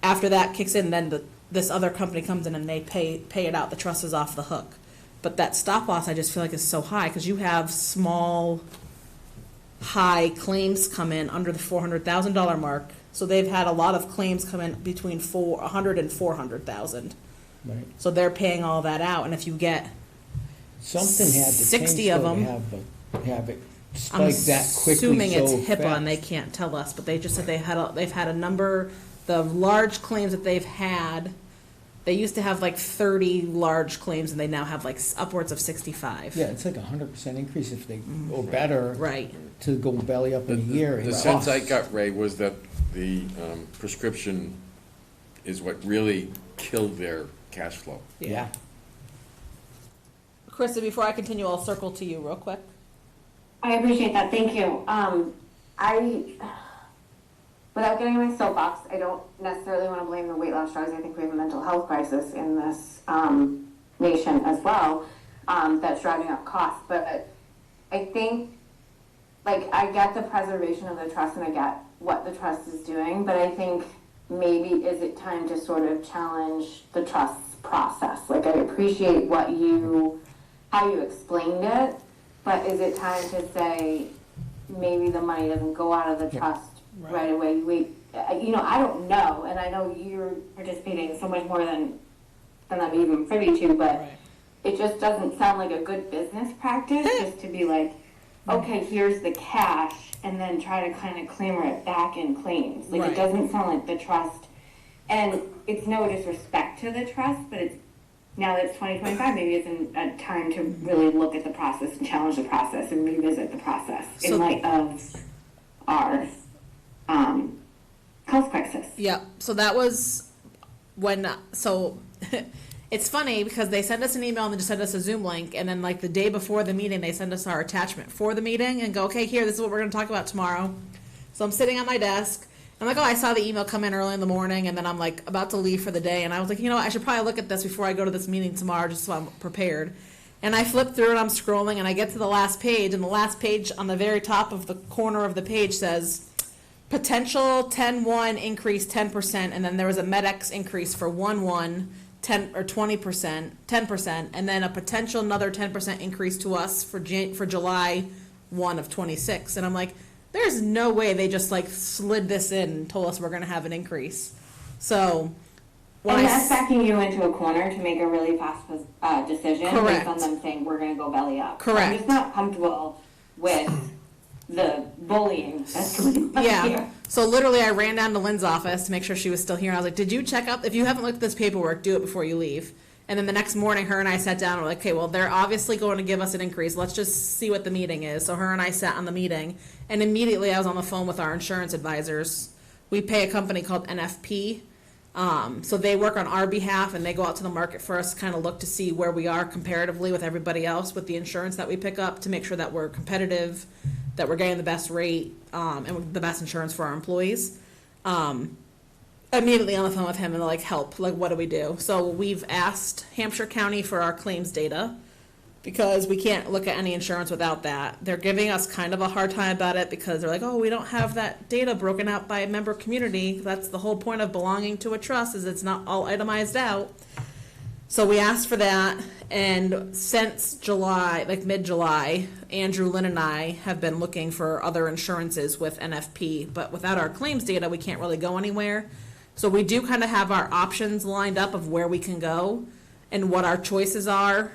C: After that kicks in, then this other company comes in and they pay it out. The trust is off the hook. But that stop loss, I just feel like is so high because you have small, high claims come in under the $400,000 mark. So they've had a lot of claims come in between $100,000 and $400,000.
D: Right.
C: So they're paying all that out. And if you get
D: Something had to
C: 60
D: change
C: of
D: though to
C: them.
D: have it
C: I'm
D: spike that quickly
C: assuming it's
D: so
C: HIPAA and they
D: fast.
C: can't tell us, but they just said they've had a number, the large claims that they've had, they used to have like 30 large claims and they now have like upwards of 65.
D: Yeah, it's like 100% increase if they, or better.
C: Right.
D: To go belly up in a year.
A: The
D: it
A: sense I
D: costs.
A: got, Ray, was that the prescription is what really killed their cash flow.
D: Yeah.
C: Krista, before I continue, I'll circle to you real quick.
B: I appreciate that, thank you. Without getting on my soapbox, I don't necessarily want to blame the weight loss drugs. I think we have a mental health crisis in this nation as well, that's driving up costs. But I think, like, I get the preservation of the trust and I get what the trust is doing, but I think maybe is it time to sort of challenge the trust's process? Like, I appreciate how you explained it, but is it time to say maybe the money doesn't go out of the trust right away? I don't know, and I know you're participating so much more than I'm even privy to, but it just doesn't sound like a good business practice just to be like, okay, here's the cash, and then try to kind of clamor it back in claims. Like,
C: Right.
B: it doesn't sound like the trust, and it's no disrespect to the trust, but it's, now that it's 2025, maybe it's a time to really look at the process and challenge the process and revisit the process
C: So-
B: in light of our health crisis.
C: Yeah, so that was when, it's funny because they send us an email and they just send us a Zoom link, and then like the day before the meeting, they send us our attachment for the meeting and go, okay, here, this is what we're gonna talk about tomorrow. So I'm sitting at my desk, I'm like, oh, I saw the email come in early in the morning, and then I'm like about to leave for the day, and I was like, I should probably look at this before I go to this meeting tomorrow, just so I'm prepared. And I flip through and I'm scrolling, and I get to the last page, and the last page on the very top of the corner of the page says, potential 10-1 increase 10%, and then there was a MedX increase for 1-1, 10 or 20%, 10%, and then a potential another 10% increase to us for July 1 of 26. And I'm like, there's no way they just like slid this in and told us we're gonna have an increase. So when
B: And
C: I
B: that's backing you into a corner to make a really fast decision
C: Correct.
B: based on them saying we're going to go belly up.
C: Correct.
B: I'm just not comfortable with the bullying that's going on
C: Yeah.
B: here.
C: So literally, I ran down to Lynn's office to make sure she was still here. And I was like, "Did you check up? If you haven't looked at this paperwork, do it before you leave." And then the next morning, her and I sat down. And we're like, "Okay, well, they're obviously going to give us an increase. Let's just see what the meeting is." So her and I sat on the meeting, and immediately I was on the phone with our insurance advisors. We pay a company called NFP. So they work on our behalf, and they go out to the market for us, kind of look to see where we are comparatively with everybody else with the insurance that we pick up to make sure that we're competitive, that we're getting the best rate, and the best insurance for our employees. Immediately on the phone with him and they're like, help, like, what do we do? So we've asked Hampshire County for our claims data because we can't look at any insurance without that. They're giving us kind of a hard time about it because they're like, oh, we don't have that data broken out by member community. That's the whole point of belonging to a trust, is it's not all itemized out. So we asked for that, and since July, like mid-July, Andrew, Lynn, and I have been looking for other insurances with NFP, but without our claims data, we can't really go anywhere. So we do kind of have our options lined up of where we can go and what our choices are.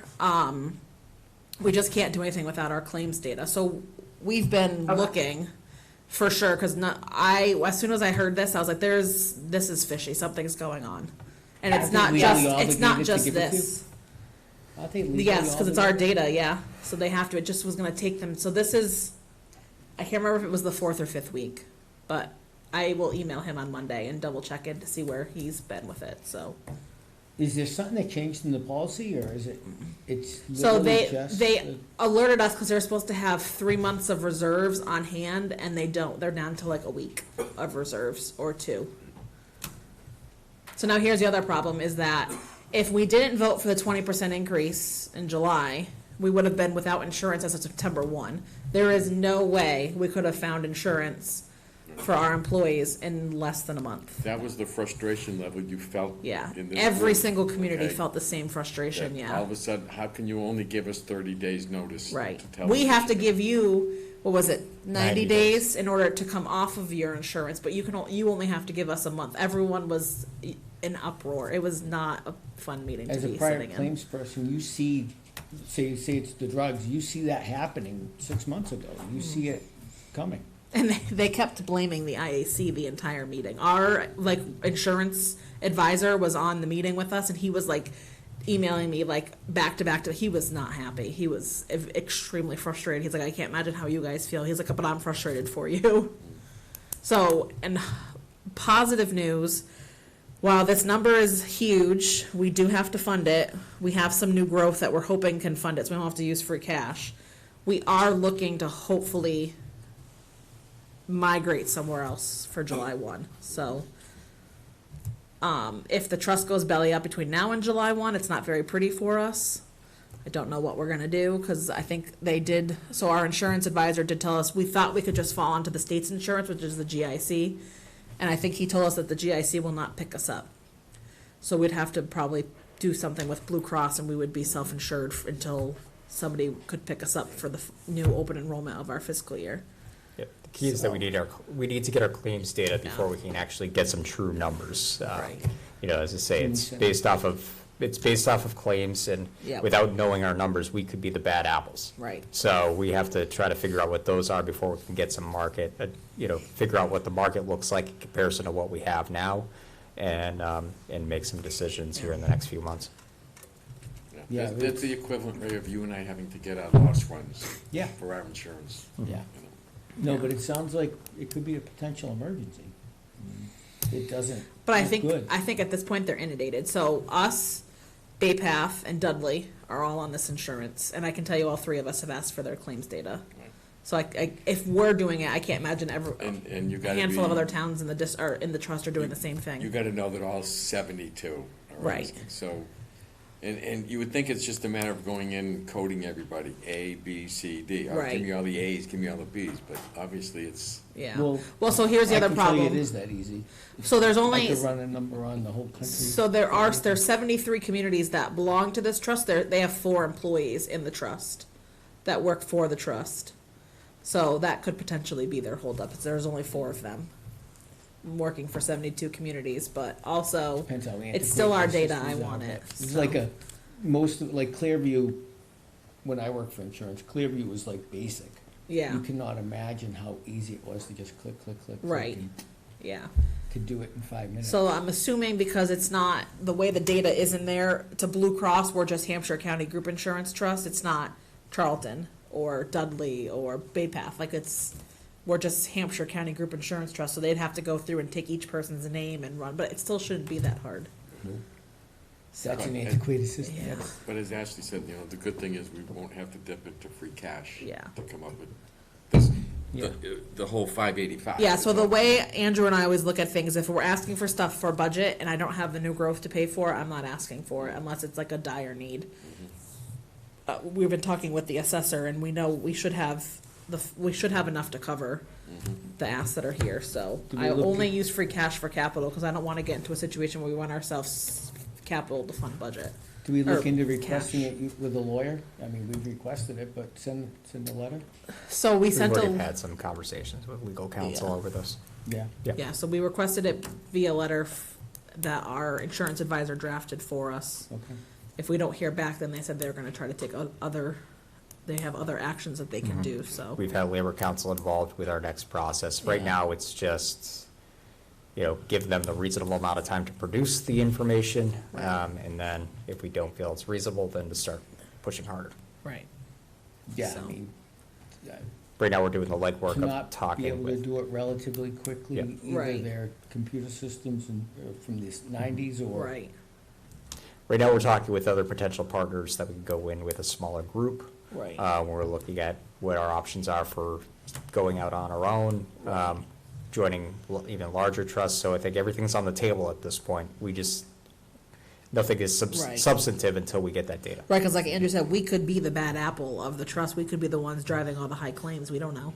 C: We just can't do anything without our claims data. So we've been looking for sure, because as soon as I heard this, I was like, this is fishy, something's going on. And it's not just this.
D: I think legally
C: Yes, because it's our
D: obligated.
C: data, yeah. So they have to, it just was gonna take them, so this is, I can't remember if it was the 4th or 5th week, but I will email him on Monday and double check it to see where he's been with it, so.
D: Is there something that changed in the policy, or is it's
C: So
D: literally just?
C: they alerted us because they're supposed to have 3 months of reserves on hand, and they don't. They're down to like a week of reserves or 2. So now here's the other problem, is that if we didn't vote for the 20% increase in July, we would have been without insurance as of September 1. There is no way we could have found insurance for our employees in less than a month.
A: That was the frustration level you felt?
C: Yeah,
A: in this
C: every
A: group,
C: single community
A: okay?
C: felt the same frustration,
A: That
C: yeah.
A: All of a sudden, how can you only give us 30 days' notice?
C: Right.
A: to tell
C: We
A: us
C: have to
A: what
C: give you, what was it, 90
E: 90
C: days in order to come off of your insurance, but you only have to give us a month. Everyone was in uproar. It was not a fun meeting to
D: As a
C: be
D: prior
C: sitting in.
D: claims person, you see, say it's the drugs, you see that happening 6 months ago. You see it coming.
C: And they kept blaming the IAC the entire meeting. Our, like, insurance advisor was on the meeting with us, and he was, like, emailing me, like, back to back. He was not happy. He was extremely frustrated. He's like, I can't imagine how you guys feel. He's like, but I'm frustrated for you. So, and positive news, while this number is huge, we do have to fund it. We have some new growth that we're hoping can fund it, so we don't have to use free cash. We are looking to hopefully migrate somewhere else for July 1. So, if the trust goes belly up between now and July 1, it's not very pretty for us. I don't know what we're gonna do, because I think they did, so our insurance advisor did tell us, we thought we could just fall onto the state's insurance, which is the GIC, and I think he told us that the GIC will not pick us up. So we'd have to probably do something with Blue Cross, and we would be self-insured until somebody could pick us up for the new open enrollment of our fiscal year.
E: Yeah, the key is that we need to get our claims data before we can actually get some true numbers.
C: Right.
E: You know, as I say, it's based off of claims, and
C: Yep.
E: without knowing our numbers, we could be the bad apples.
C: Right.
E: So we have to try to figure out what those are before we can get some market, figure out what the market looks like in comparison to what we have now, and make some decisions here in the next few months.
D: Yeah,
A: That's the equivalent, Ray, of you and I having to get our lost runs.
D: Yeah.
A: For our insurance.
D: Yeah.
A: you know.
D: No, but it sounds like it could be a potential emergency. It doesn't.
C: But I
D: look
C: think
D: good.
C: at this point they're inundated. So us, Bay Path, and Dudley are all on this insurance, and I can tell you all 3 of us have asked for their claims data. So if we're doing it, I can't imagine
A: And you
C: a
A: gotta
C: handful of
A: be-
C: other towns in the trust are doing the same thing.
A: You gotta know that all 72 are.
C: Right.
A: asking. So And you would think it's just a matter of going in, coding everybody, A, B, C, D. Oh,
C: Right.
A: give me all the A's, give me all the B's, but obviously it's,
C: Yeah.
D: Well,
C: Well, so here's the
D: I
C: other
D: can tell you
C: problem.
D: it is that easy.
C: So there's
D: I
C: only,
D: could run a number on the whole country.
C: so there's 73 communities that belong to this trust. They have 4 employees in the trust that work for the trust. So that could potentially be their holdup. There's only 4 of them working for 72 communities, but also
D: Depends how
C: it's still our
D: antiquated the
C: data. I
D: systems are,
C: want
D: but
C: it.
D: It's
C: so.
D: like like Clearview, when I worked for insurance, Clearview was like basic.
C: Yeah.
D: You cannot imagine how easy it was to just click, click, click. click,
C: Right.
D: and
C: Yeah.
D: Could do it in 5 minutes.
C: So I'm assuming because it's not, the way the data is in there, to Blue Cross, we're just Hampshire County Group Insurance Trust. It's not Charlton or Dudley or Bay Path. Like we're just Hampshire County Group Insurance Trust. So they'd have to go through and take each person's name and run, but it still shouldn't be that hard.
D: That's an
A: Right.
D: antiquated system.
C: Yeah.
A: but as Ashley said, you know, the good thing is we won't have to dip into free cash.
C: Yeah.
A: To come up with this,
D: Yeah.
A: the whole 585.
C: Yeah, so the way Andrew and I always look at things, if we're asking for stuff for budget and I don't have the new growth to pay for, I'm not asking for it unless it's like a dire need. We've been talking with the assessor and we know we should have enough to cover the asks that are here, so
D: Do we
C: I
D: look
C: only
D: at-
C: use free cash for capital, cause I don't wanna get into a situation where we want ourselves capital to fund budget.
D: Do we look
C: Or
D: into requesting
C: cash.
D: it with a lawyer? I mean, we've requested it, but send a letter?
C: So we
E: We've
C: sent
E: already
C: a,
E: had some conversations with legal counsel
C: Yeah.
E: over this.
D: Yeah.
C: yeah, so we requested it via letter that our insurance advisor drafted for us.
D: Okay.
C: If we don't hear back, then they said they're gonna try to take they have other actions that they can do, so.
E: We've had labor counsel involved with our next process. Right
C: Yeah.
E: now, it's just, give them the reasonable amount of time to produce the information. And then if we don't feel it's reasonable, then to start pushing harder.
C: Right.
D: Yeah,
C: So-
D: I mean,
E: Right now, we're doing the legwork
D: to
E: of
D: not be
E: talking
D: able to
E: with,
D: do it relatively quickly,
E: Yeah.
D: either
C: Right.
D: their computer systems from the 90s or.
C: Right,
E: right now, we're talking with other potential partners that we can go in with a smaller group.
C: right.
E: We're looking at what our options are for going out on our own, joining even larger trusts. So I think everything's on the table at this point. Nothing is
C: Right.
E: substantive until we get that data.
C: Right, because like Andrew said, we could be the bad apple of the trust. We could be the ones driving all the high claims. We don't know.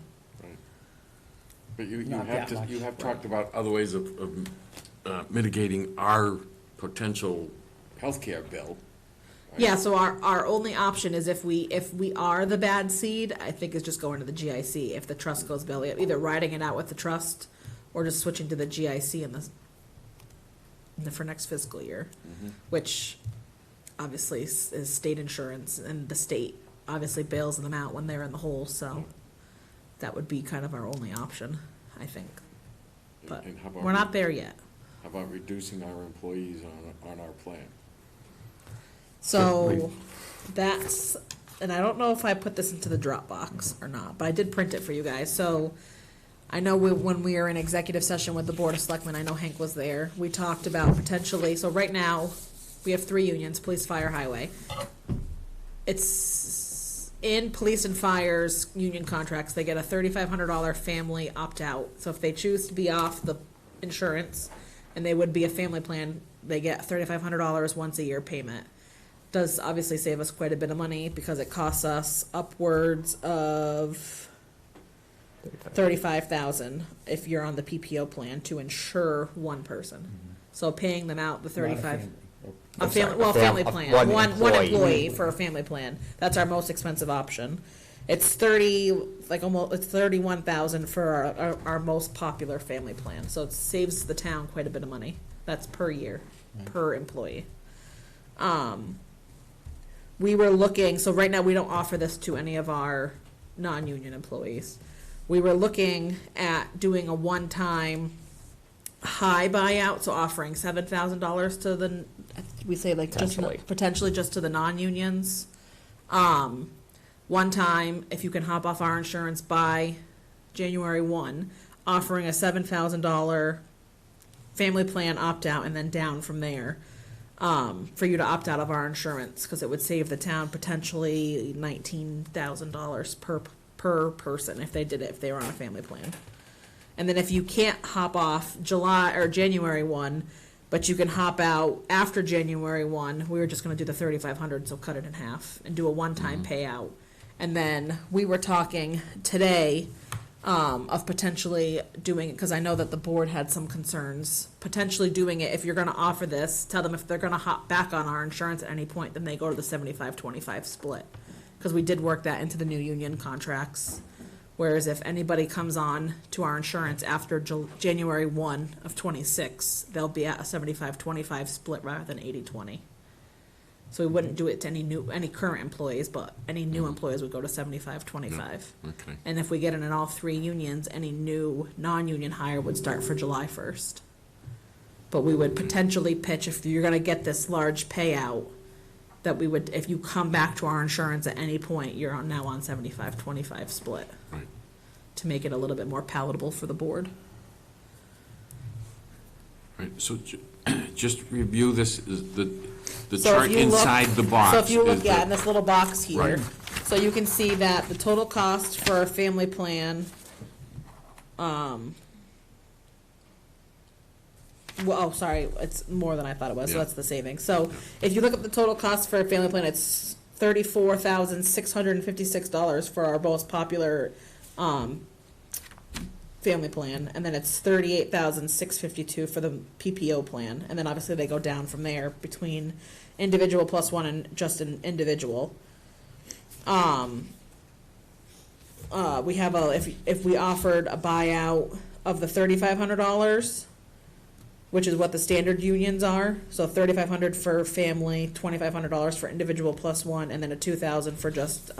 A: But you
D: Not
A: have
D: that much.
A: you have talked about other ways of mitigating our potential healthcare bill.
C: Yeah, so our only option is if we are the bad seed, I think is just going to the GIC. If the trust goes belly up, either riding it out with the trust or just switching to the GIC for next fiscal year, which obviously is state insurance, and the state obviously bails them out when they're in the hole. So that would be kind of our only option, I think. But
A: And how about
C: we're not there yet.
A: How about reducing our employees on our plan?
C: So that's, and I don't know if I put this into the Dropbox or not, but I did print it for you guys. So I know when we were in executive session with the Board of Selectmen, I know Hank was there, we talked about potentially, so right now, we have 3 unions, police, fire, highway. It's in police and fire's union contracts, they get a $3,500 family opt-out. So if they choose to be off the insurance and they would be a family plan, they get $3,500 once a year payment. Does obviously save us quite a bit of money because it costs us upwards of 35,000 if you're on the PPO plan to insure one person. So paying them out the
D: Not a
C: 35.
D: family.
C: A family,
E: sorry,
C: well,
E: a
C: family
E: fam-
C: plan,
E: one
C: one
E: employee.
C: employee for a family plan. That's our most expensive option. It's 31,000 for our most popular family plan. So it saves the town quite a bit of money. That's per year, per employee. We were looking, so right now we don't offer this to any of our non-union employees. We were looking at doing a one-time high buyout, so offering $7,000 to the, we say like just,
E: Potentially.
C: potentially just to the non-unions. One time, if you can hop off our insurance by January 1, offering a $7,000 family plan opt-out and then down from there. For you to opt out of our insurance, because it would save the town potentially $19,000 per person if they did it, if they were on a family plan. And then if you can't hop off July or January 1, But you can hop out after January 1. We were just gonna do the 3,500, so cut it in half and do a one-time payout. And then we were talking today, of potentially doing, because I know that the board had some concerns, potentially doing it, if you're gonna offer this, tell them if they're gonna hop back on our insurance at any point, then they go to the 75-25 split. Because we did work that into the new union contracts. Whereas if anybody comes on to our insurance after January 1 of 26, they'll be at a 75-25 split rather than 80-20. So we wouldn't do it to any current employees, but any new employees would go to 75-25.
A: Okay.
C: And if we get it in all three unions, any new non-union hire would start for July 1st. But we would potentially pitch, if you're gonna get this large payout, that we would, if you come back to our insurance at any point, you're now on 75-25 split.
A: Right.
C: To make it a little bit more palatable for the board.
A: Right, so just review this, is the
C: So
A: chart
C: if you look-
A: inside the box.
C: So if you look,
A: is
C: yeah,
A: the-
C: in this little box here,
A: Right.
C: so you can see that the total cost for a family plan, well, oh, sorry, it's more than I thought it was, so
A: Yeah.
C: that's the savings. So if you look at the total cost for a family plan, it's $34,656 for our most popular, family plan, and then it's $38,652 for the PPO plan, and then obviously they go down from there between individual plus one and just an individual. We have if we offered a buyout of the $3,500, which is what the standard unions are, so $3,500 for family, $2,500 for individual plus one, and then a $2,000 for just,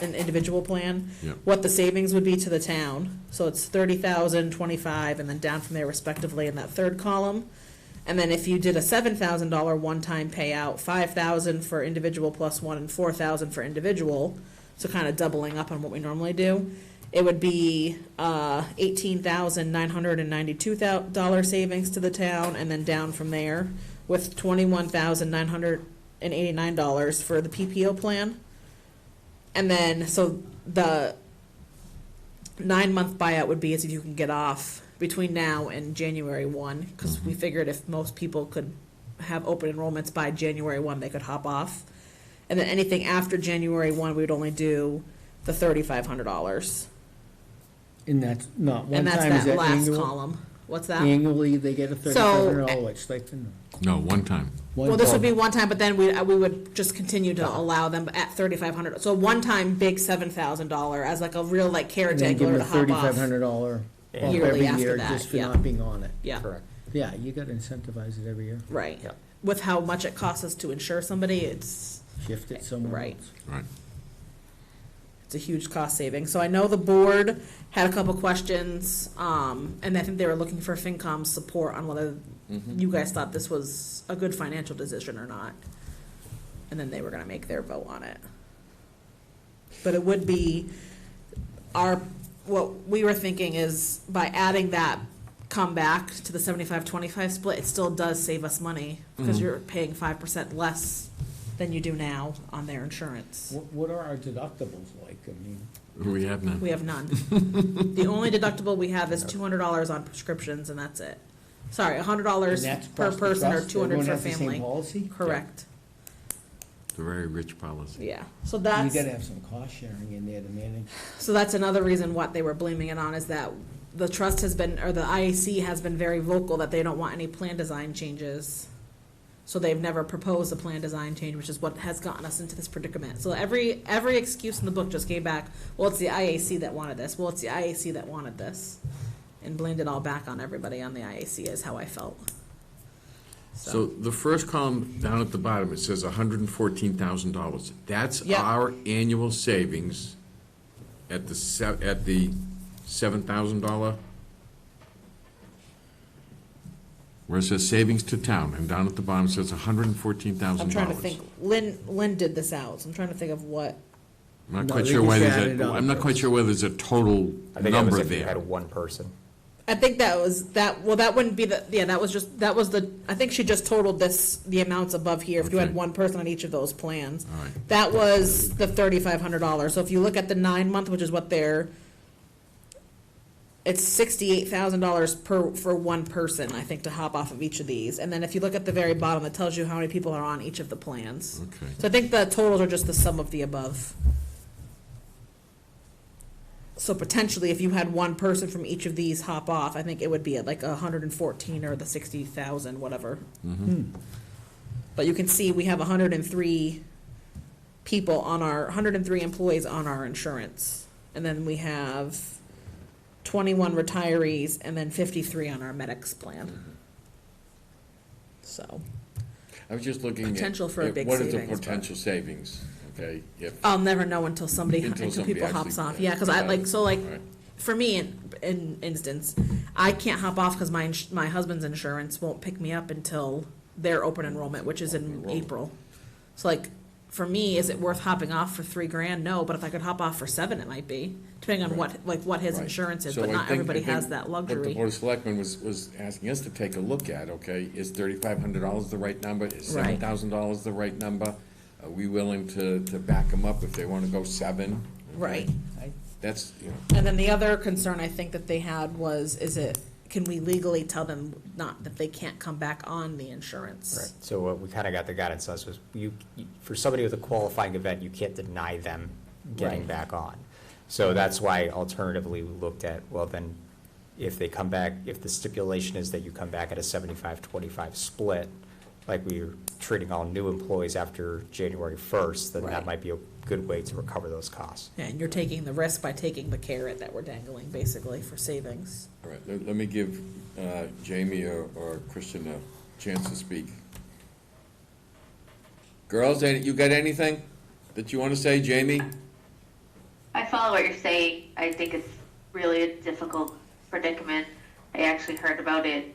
C: an individual plan.
A: Yep.
C: What the savings would be to the town, so it's 30,000, 25, and then down from there respectively in that third column. And then if you did a $7,000 one-time payout, 5,000 for individual plus one and 4,000 for individual, so kind of doubling up on what we normally do, it would be $18,992 savings to the town, and then down from there with $21,989 for the PPO plan. And then, so the 9-month buyout would be as if you can get off between now and January 1, because we figured if most people could have open enrollments by January 1, they could hop off. And then anything after January 1, we would only do the $3,500.
D: And that's not one
C: And that's
D: time, is
C: that
D: that
C: last
D: annual?
C: column. What's that?
D: Annually, they get a $3,500 stipend?
A: No, one time.
C: Well, this would be one time, but then we would just continue to allow them at $3,500. So one time, big $7,000 as like a real like
D: And then give
C: caretaker
D: them
C: to
D: a
C: hop off.
D: $3,500 bump
C: Yearly
D: every
C: after
D: year
C: that,
D: just for
C: yeah.
D: not being on it.
C: Yeah,
E: Correct.
D: Yeah, you gotta incentivize it every year.
C: right.
E: Yep.
C: With how much it costs us to insure somebody, it's
D: Shift it somewhere
C: Right.
D: else.
A: Right.
C: a huge cost saving. So I know the board had a couple questions, and I think they were looking for FinCom's support on whether you guys thought this was a good financial decision or not. And then they were gonna make their vote on it. But it would be what we were thinking is by adding that come back to the 75-25 split, it still does save us money because you're paying 5% less than you do now on their insurance.
D: What are our deductibles like? I mean,
A: We have none.
C: We have none. The only deductible we have is $200 on prescriptions, and that's it. Sorry,
D: and
C: $100
D: that's
C: per
D: across the
C: person or
D: trust?
C: 200
D: Everyone
C: for
D: has the same
C: family.
D: policy?
C: Correct,
A: It's a very rich policy.
C: yeah. So
D: You
C: that's,
D: gotta have some cost sharing in there to manage.
C: so that's another reason what they were blaming it on is that the trust has been, or the IAC has been very vocal that they don't want any plan design changes. So they've never proposed a plan design change, which is what has gotten us into this predicament. So every excuse in the book just came back, well, it's the IAC that wanted this, well, it's the IAC that wanted this. And blamed it all back on everybody on the IAC is how I felt.
A: So the first column down at the bottom, it says $114,000. That's
C: Yep.
A: our annual savings at the $7,000. Where it says savings to town, and down at the bottom it says $114,000.
C: I'm trying to think, Lynn did this out, so I'm trying to think of what,
A: I'm not
D: No,
A: quite
D: they
A: sure
D: just
A: whether
D: added
A: there's
D: up.
A: I'm not quite sure whether there's a total
E: I think that was
A: number
E: if you had
A: there.
E: one person.
C: I think that wouldn't be that was I think she just totaled the amounts above here, if you had
A: Okay.
C: one person on each of those plans.
A: All right.
C: That was the $3,500, so if you look at the 9-month, which is what they're it's $68,000 for one person, I think, to hop off of each of these. And then if you look at the very bottom, it tells you how many people are on each of the plans.
A: Okay.
C: So I think the totals are just the sum of the above. So potentially, if you had one person from each of these hop off, I think it would be at like 114 or the 60,000, whatever. But you can see we have 103 people on our, 103 employees on our insurance. And then we have 21 retirees and then 53 on our medics plan. So
A: I was just looking at.
C: Potential for a
A: at
C: big
A: what is
C: savings,
A: the
C: but-
A: potential savings, okay? If,
C: I'll never know until
A: Until
C: until
A: somebody
C: people hops
A: actually-
C: off. Yeah, because I like, so like,
A: Right.
C: for me, in instance, I can't hop off because my husband's insurance won't pick me up until their open enrollment, which is in April. So like, for me, is it worth hopping off for $3,000? No, but if I could hop off for $7,000, it might be, depending on what his
A: Right.
C: insurance is,
A: So
C: but
A: I
C: not
A: think-
C: everybody
A: I think
C: has that
A: What the
C: luxury.
A: Board of Selectmen was asking us to take a look at, okay, is $3,500 the right number? Is
C: Right.
A: $7,000 the right number? Are we willing to back them up if they wanna go 7?
C: Right.
A: That's,
C: And then the other concern I think that they had was, can we legally tell them not, that they can't come back on the insurance?
E: Right, so what we kind of got the guidance on was for somebody with a qualifying event, you can't deny them getting
C: Right.
E: back on. So that's why alternatively, we looked at, well, then, if they come back, if the stipulation is that you come back at a 75-25 split, like we were treating all new employees after January 1st, then
C: Right.
E: that might be a good way to recover those costs.
C: Yeah, and you're taking the risk by taking the carrot that we're dangling, basically, for savings.
A: all right, let me give Jamie or Christian a chance to speak. Girls, you got anything that you wanna say, Jamie?
G: I follow what you're saying. I think it's really a difficult predicament. I actually heard about it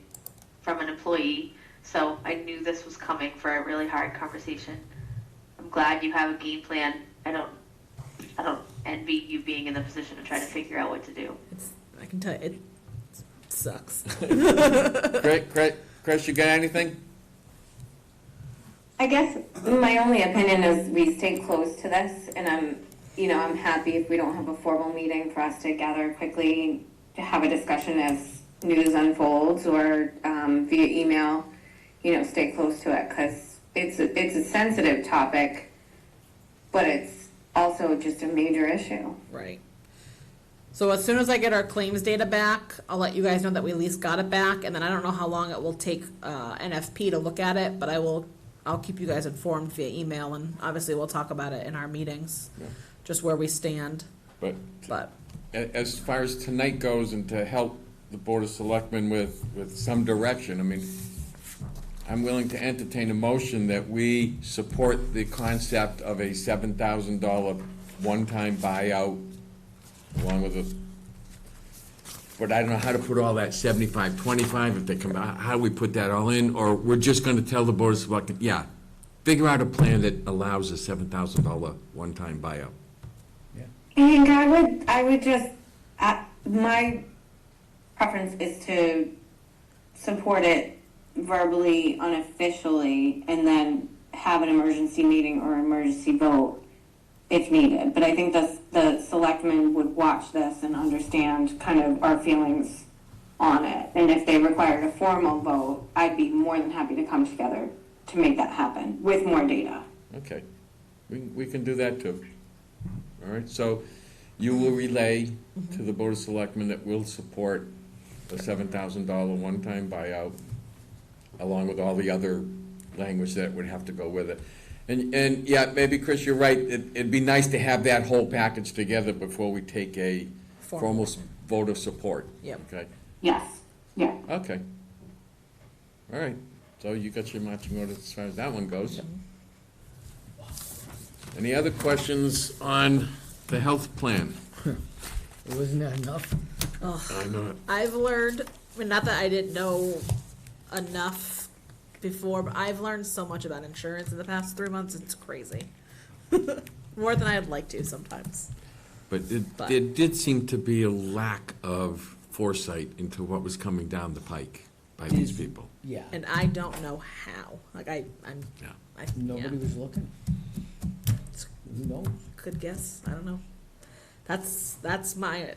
G: from an employee, so I knew this was coming for a really hard conversation. I'm glad you have a game plan. I don't envy you being in the position to try to figure out what to do.
C: I can tell you, it sucks.
A: Chris, you got anything?
B: I guess my only opinion is we stay close to this, and I'm happy if we don't have a formal meeting for us to gather quickly to have a discussion as news unfolds or via email, stay close to it, because it's a sensitive topic, but it's also just a major issue.
C: Right. So as soon as I get our claims data back, I'll let you guys know that we at least got it back, and then I don't know how long it will take NFP to look at it, but I'll keep you guys informed via email, and obviously we'll talk about it in our meetings,
A: Yeah.
C: just where we stand,
A: But
C: but,
A: as far as tonight goes and to help the Board of Selectmen with some direction, I mean, I'm willing to entertain a motion that we support the concept of a $7,000 one-time buyout along with but I don't know how to put all that 75-25 if they come out, how do we put that all in? Or we're just gonna tell the Board of Selectmen, yeah, figure out a plan that allows a $7,000 one-time buyout.
B: And I would just, my preference is to support it verbally, unofficially, and then have an emergency meeting or emergency vote if needed. But I think the selectmen would watch this and understand kind of our feelings on it. And if they required a formal vote, I'd be more than happy to come together to make that happen with more data.
A: Okay, we can do that too. All right, so you will relay to the Board of Selectmen that we'll support the $7,000 one-time buyout, along with all the other language that would have to go with it. And yeah, maybe, Chris, you're right, it'd be nice to have that whole package together before we take a formal vote of support.
C: Yep.
A: Okay,
B: Yes, yeah.
A: okay. All right, so you got your marching orders as far as that one goes. Any other questions on the health plan?
D: Wasn't that enough?
A: I know it.
C: I've learned, I mean, not that I didn't know enough before, but I've learned so much about insurance in the past 3 months, it's crazy. More than I'd like to sometimes.
A: But
C: But-
A: there did seem to be a lack of foresight into what was coming down the pike by these people.
D: Yeah,
C: And I don't know how, like
A: Yeah.
D: nobody
C: yeah,
D: was looking. Who knows?
C: could guess, I don't know. That's my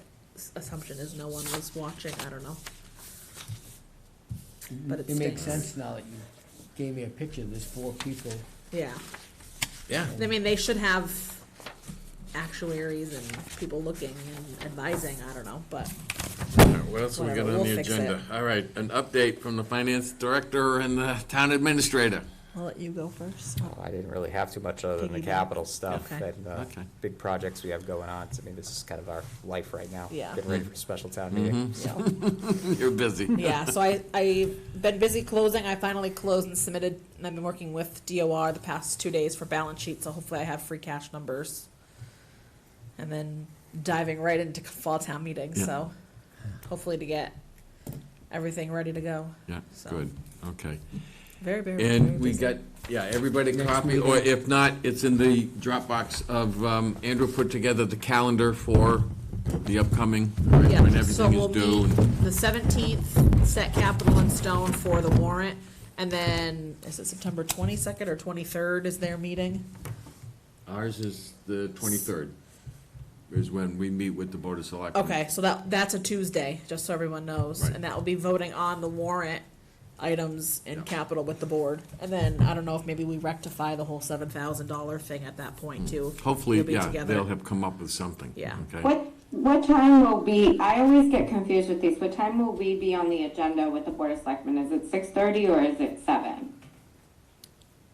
C: assumption is no one was watching, I don't know. But it
D: It makes
C: stinks.
D: sense now that you gave me a picture, there's 4 people.
C: Yeah,
A: Yeah.
C: I mean, they should have actuaries and people looking and advising, I don't know, but,
A: All right, what else we got
C: Whatever,
A: on
C: we'll
A: the
C: fix
A: agenda?
C: it.
A: All right, an update from the finance director and the town administrator.
C: I'll let you go first.
E: Oh, I didn't really have too much other than the
C: Piggyback.
E: capital stuff
C: Okay.
E: and
A: Okay.
E: big projects we have going on. So, I mean, this is kind of our life right now.
C: Yeah.
E: Getting ready for a special town meeting.
C: Yeah.
A: You're busy.
C: Yeah, so I've been busy closing. I finally closed and submitted, and I've been working with DOR the past 2 days for balance sheet, so hopefully I have free cash numbers. And then diving right into fall town meeting,
A: Yeah.
C: so hopefully to get everything ready to go.
A: Yeah,
C: So,
A: good, okay.
C: Very, very, very
A: And we
C: busy.
A: got, yeah, everybody
D: Next
A: copy, or
D: meeting.
A: if not, it's in the Dropbox of, Andrew put together the calendar for the upcoming, right,
C: Yeah,
A: when
C: so
A: everything
C: we'll
A: is due.
C: meet
A: and-
C: the 17th, set capital in stone for the warrant, and then, is it September 22nd or 23rd is their meeting?
A: Ours is the 23rd, is when we meet with the Board of Selectmen.
C: Okay, so that's a Tuesday, just so everyone knows,
A: Right.
C: and that will be voting on the warrant items in
A: Yeah.
C: capital with the board. And then, I don't know if maybe we rectify the whole $7,000 thing at that point too.
A: Hopefully,
C: We'll be
A: yeah,
C: together.
A: they'll have come up with something.
C: Yeah.
A: Okay.
B: What time will be, I always get confused with these, what time will we be on the agenda with the Board of Selectmen? Is it 6:30 or is it 7?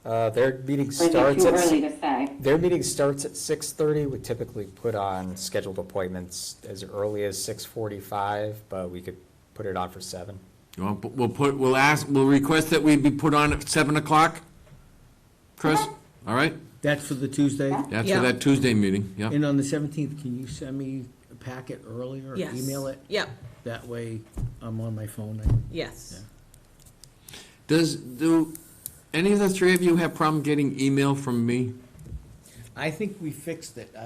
E: Their meeting
B: Or is it
E: starts
B: too
E: at,
B: early to say?
E: their meeting starts at 6:30. We typically put on scheduled appointments as early as 6:45, but we could put it on for 7.
A: We'll request that we be put on at 7 o'clock? Chris, all right?
D: That's for the Tuesday?
A: That's
C: Yeah.
A: for that Tuesday meeting, yeah.
D: And on the 17th, can you send me a packet earlier, or
C: Yes.
D: email it?
C: Yep,
D: That way, I'm on my phone.
C: yes.
A: Do any of the three of you have problem getting email from me?
D: I think we fixed it.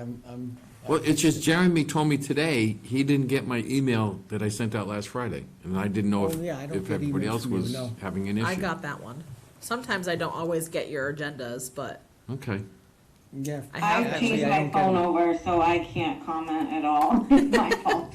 A: Well, it's just Jeremy told me today, he didn't get my email that I sent out last Friday. And I didn't know
D: Oh, yeah, I don't
A: if
D: get
A: everybody
D: emails
A: else
D: from you,
A: was
D: no.
A: having an issue.
C: I got that one. Sometimes I don't always get your agendas, but
A: Okay.
D: Yeah.
C: I have
B: I've
C: them.
B: changed
D: I
B: my
D: don't get
B: phone
D: them.
B: over, so I can't comment at all. It's my fault.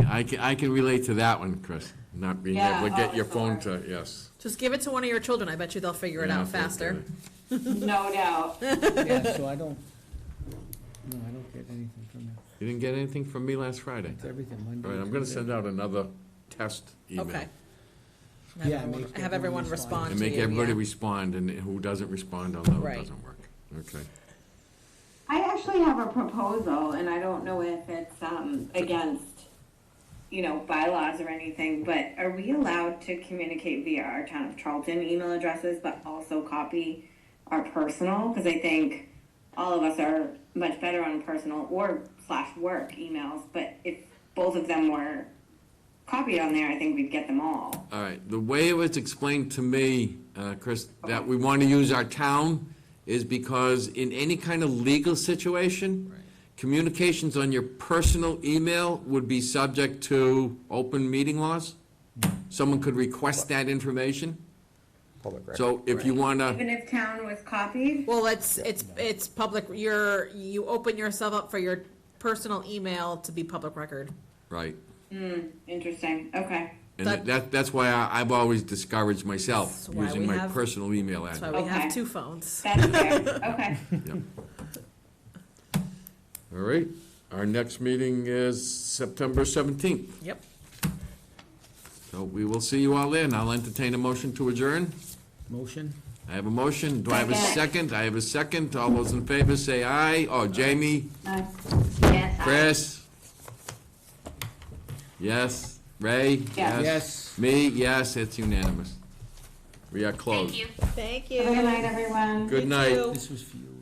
A: I can relate to that one, Chris, not being able to
B: Yeah,
A: get
B: oh,
A: your phone
B: sure.
A: to, yes.
C: just give it to one of your children. I bet you they'll figure it
A: Yeah,
C: out
A: if they
C: faster.
A: get it.
B: No doubt.
D: Yeah, so I don't get anything from you.
A: You didn't get anything from me last Friday?
D: It's everything Monday.
A: All right, I'm gonna
D: Tuesday.
A: send out another test email.
C: Okay.
D: Yeah, make
C: Have everyone respond
A: And
C: to
A: make
C: you,
A: everybody
C: yeah.
A: respond, and who doesn't respond, I'll know it
C: Right.
A: doesn't work. Okay.
B: I actually have a proposal, and I don't know if it's against, bylaws or anything, but are we allowed to communicate via our Town of Charlton email addresses, but also copy our personal? Because I think all of us are much better on personal or /work emails, but if both of them were copied on there, I think we'd get them all.
A: All right, the way it was explained to me, Chris, that we want to use our town is because in any kind of legal situation, communications on your personal email would be subject to open meeting laws. Someone could request that information.
E: Public record.
A: So if you want to,
B: Even if town was copied?
C: Well, it's public, you open yourself up for your personal email to be public record.
A: right.
B: Interesting, okay.
A: And that's why I've always discouraged myself
C: That's why
A: using
C: we
A: my
C: have-
A: personal email
C: That's
A: address.
C: why we have
B: Okay.
C: 2 phones.
B: That's fair, okay.
A: All right, our next meeting is September 17th.
C: Yep.
A: So we will see you all then. I'll entertain a motion to adjourn.
D: Motion?
A: I have a motion. Do I have a
B: Second.
A: second? I have a second. All those in favor say aye. Oh, Jamie,
G: Yes,
A: Chris? Yes. Ray?
B: Yes.
D: Yes.
A: Me? Yes, it's unanimous. We are closed.
G: thank you.
C: Thank
B: Have a good night, everyone.
A: Good
C: You
A: night.
C: too.
D: This was for you.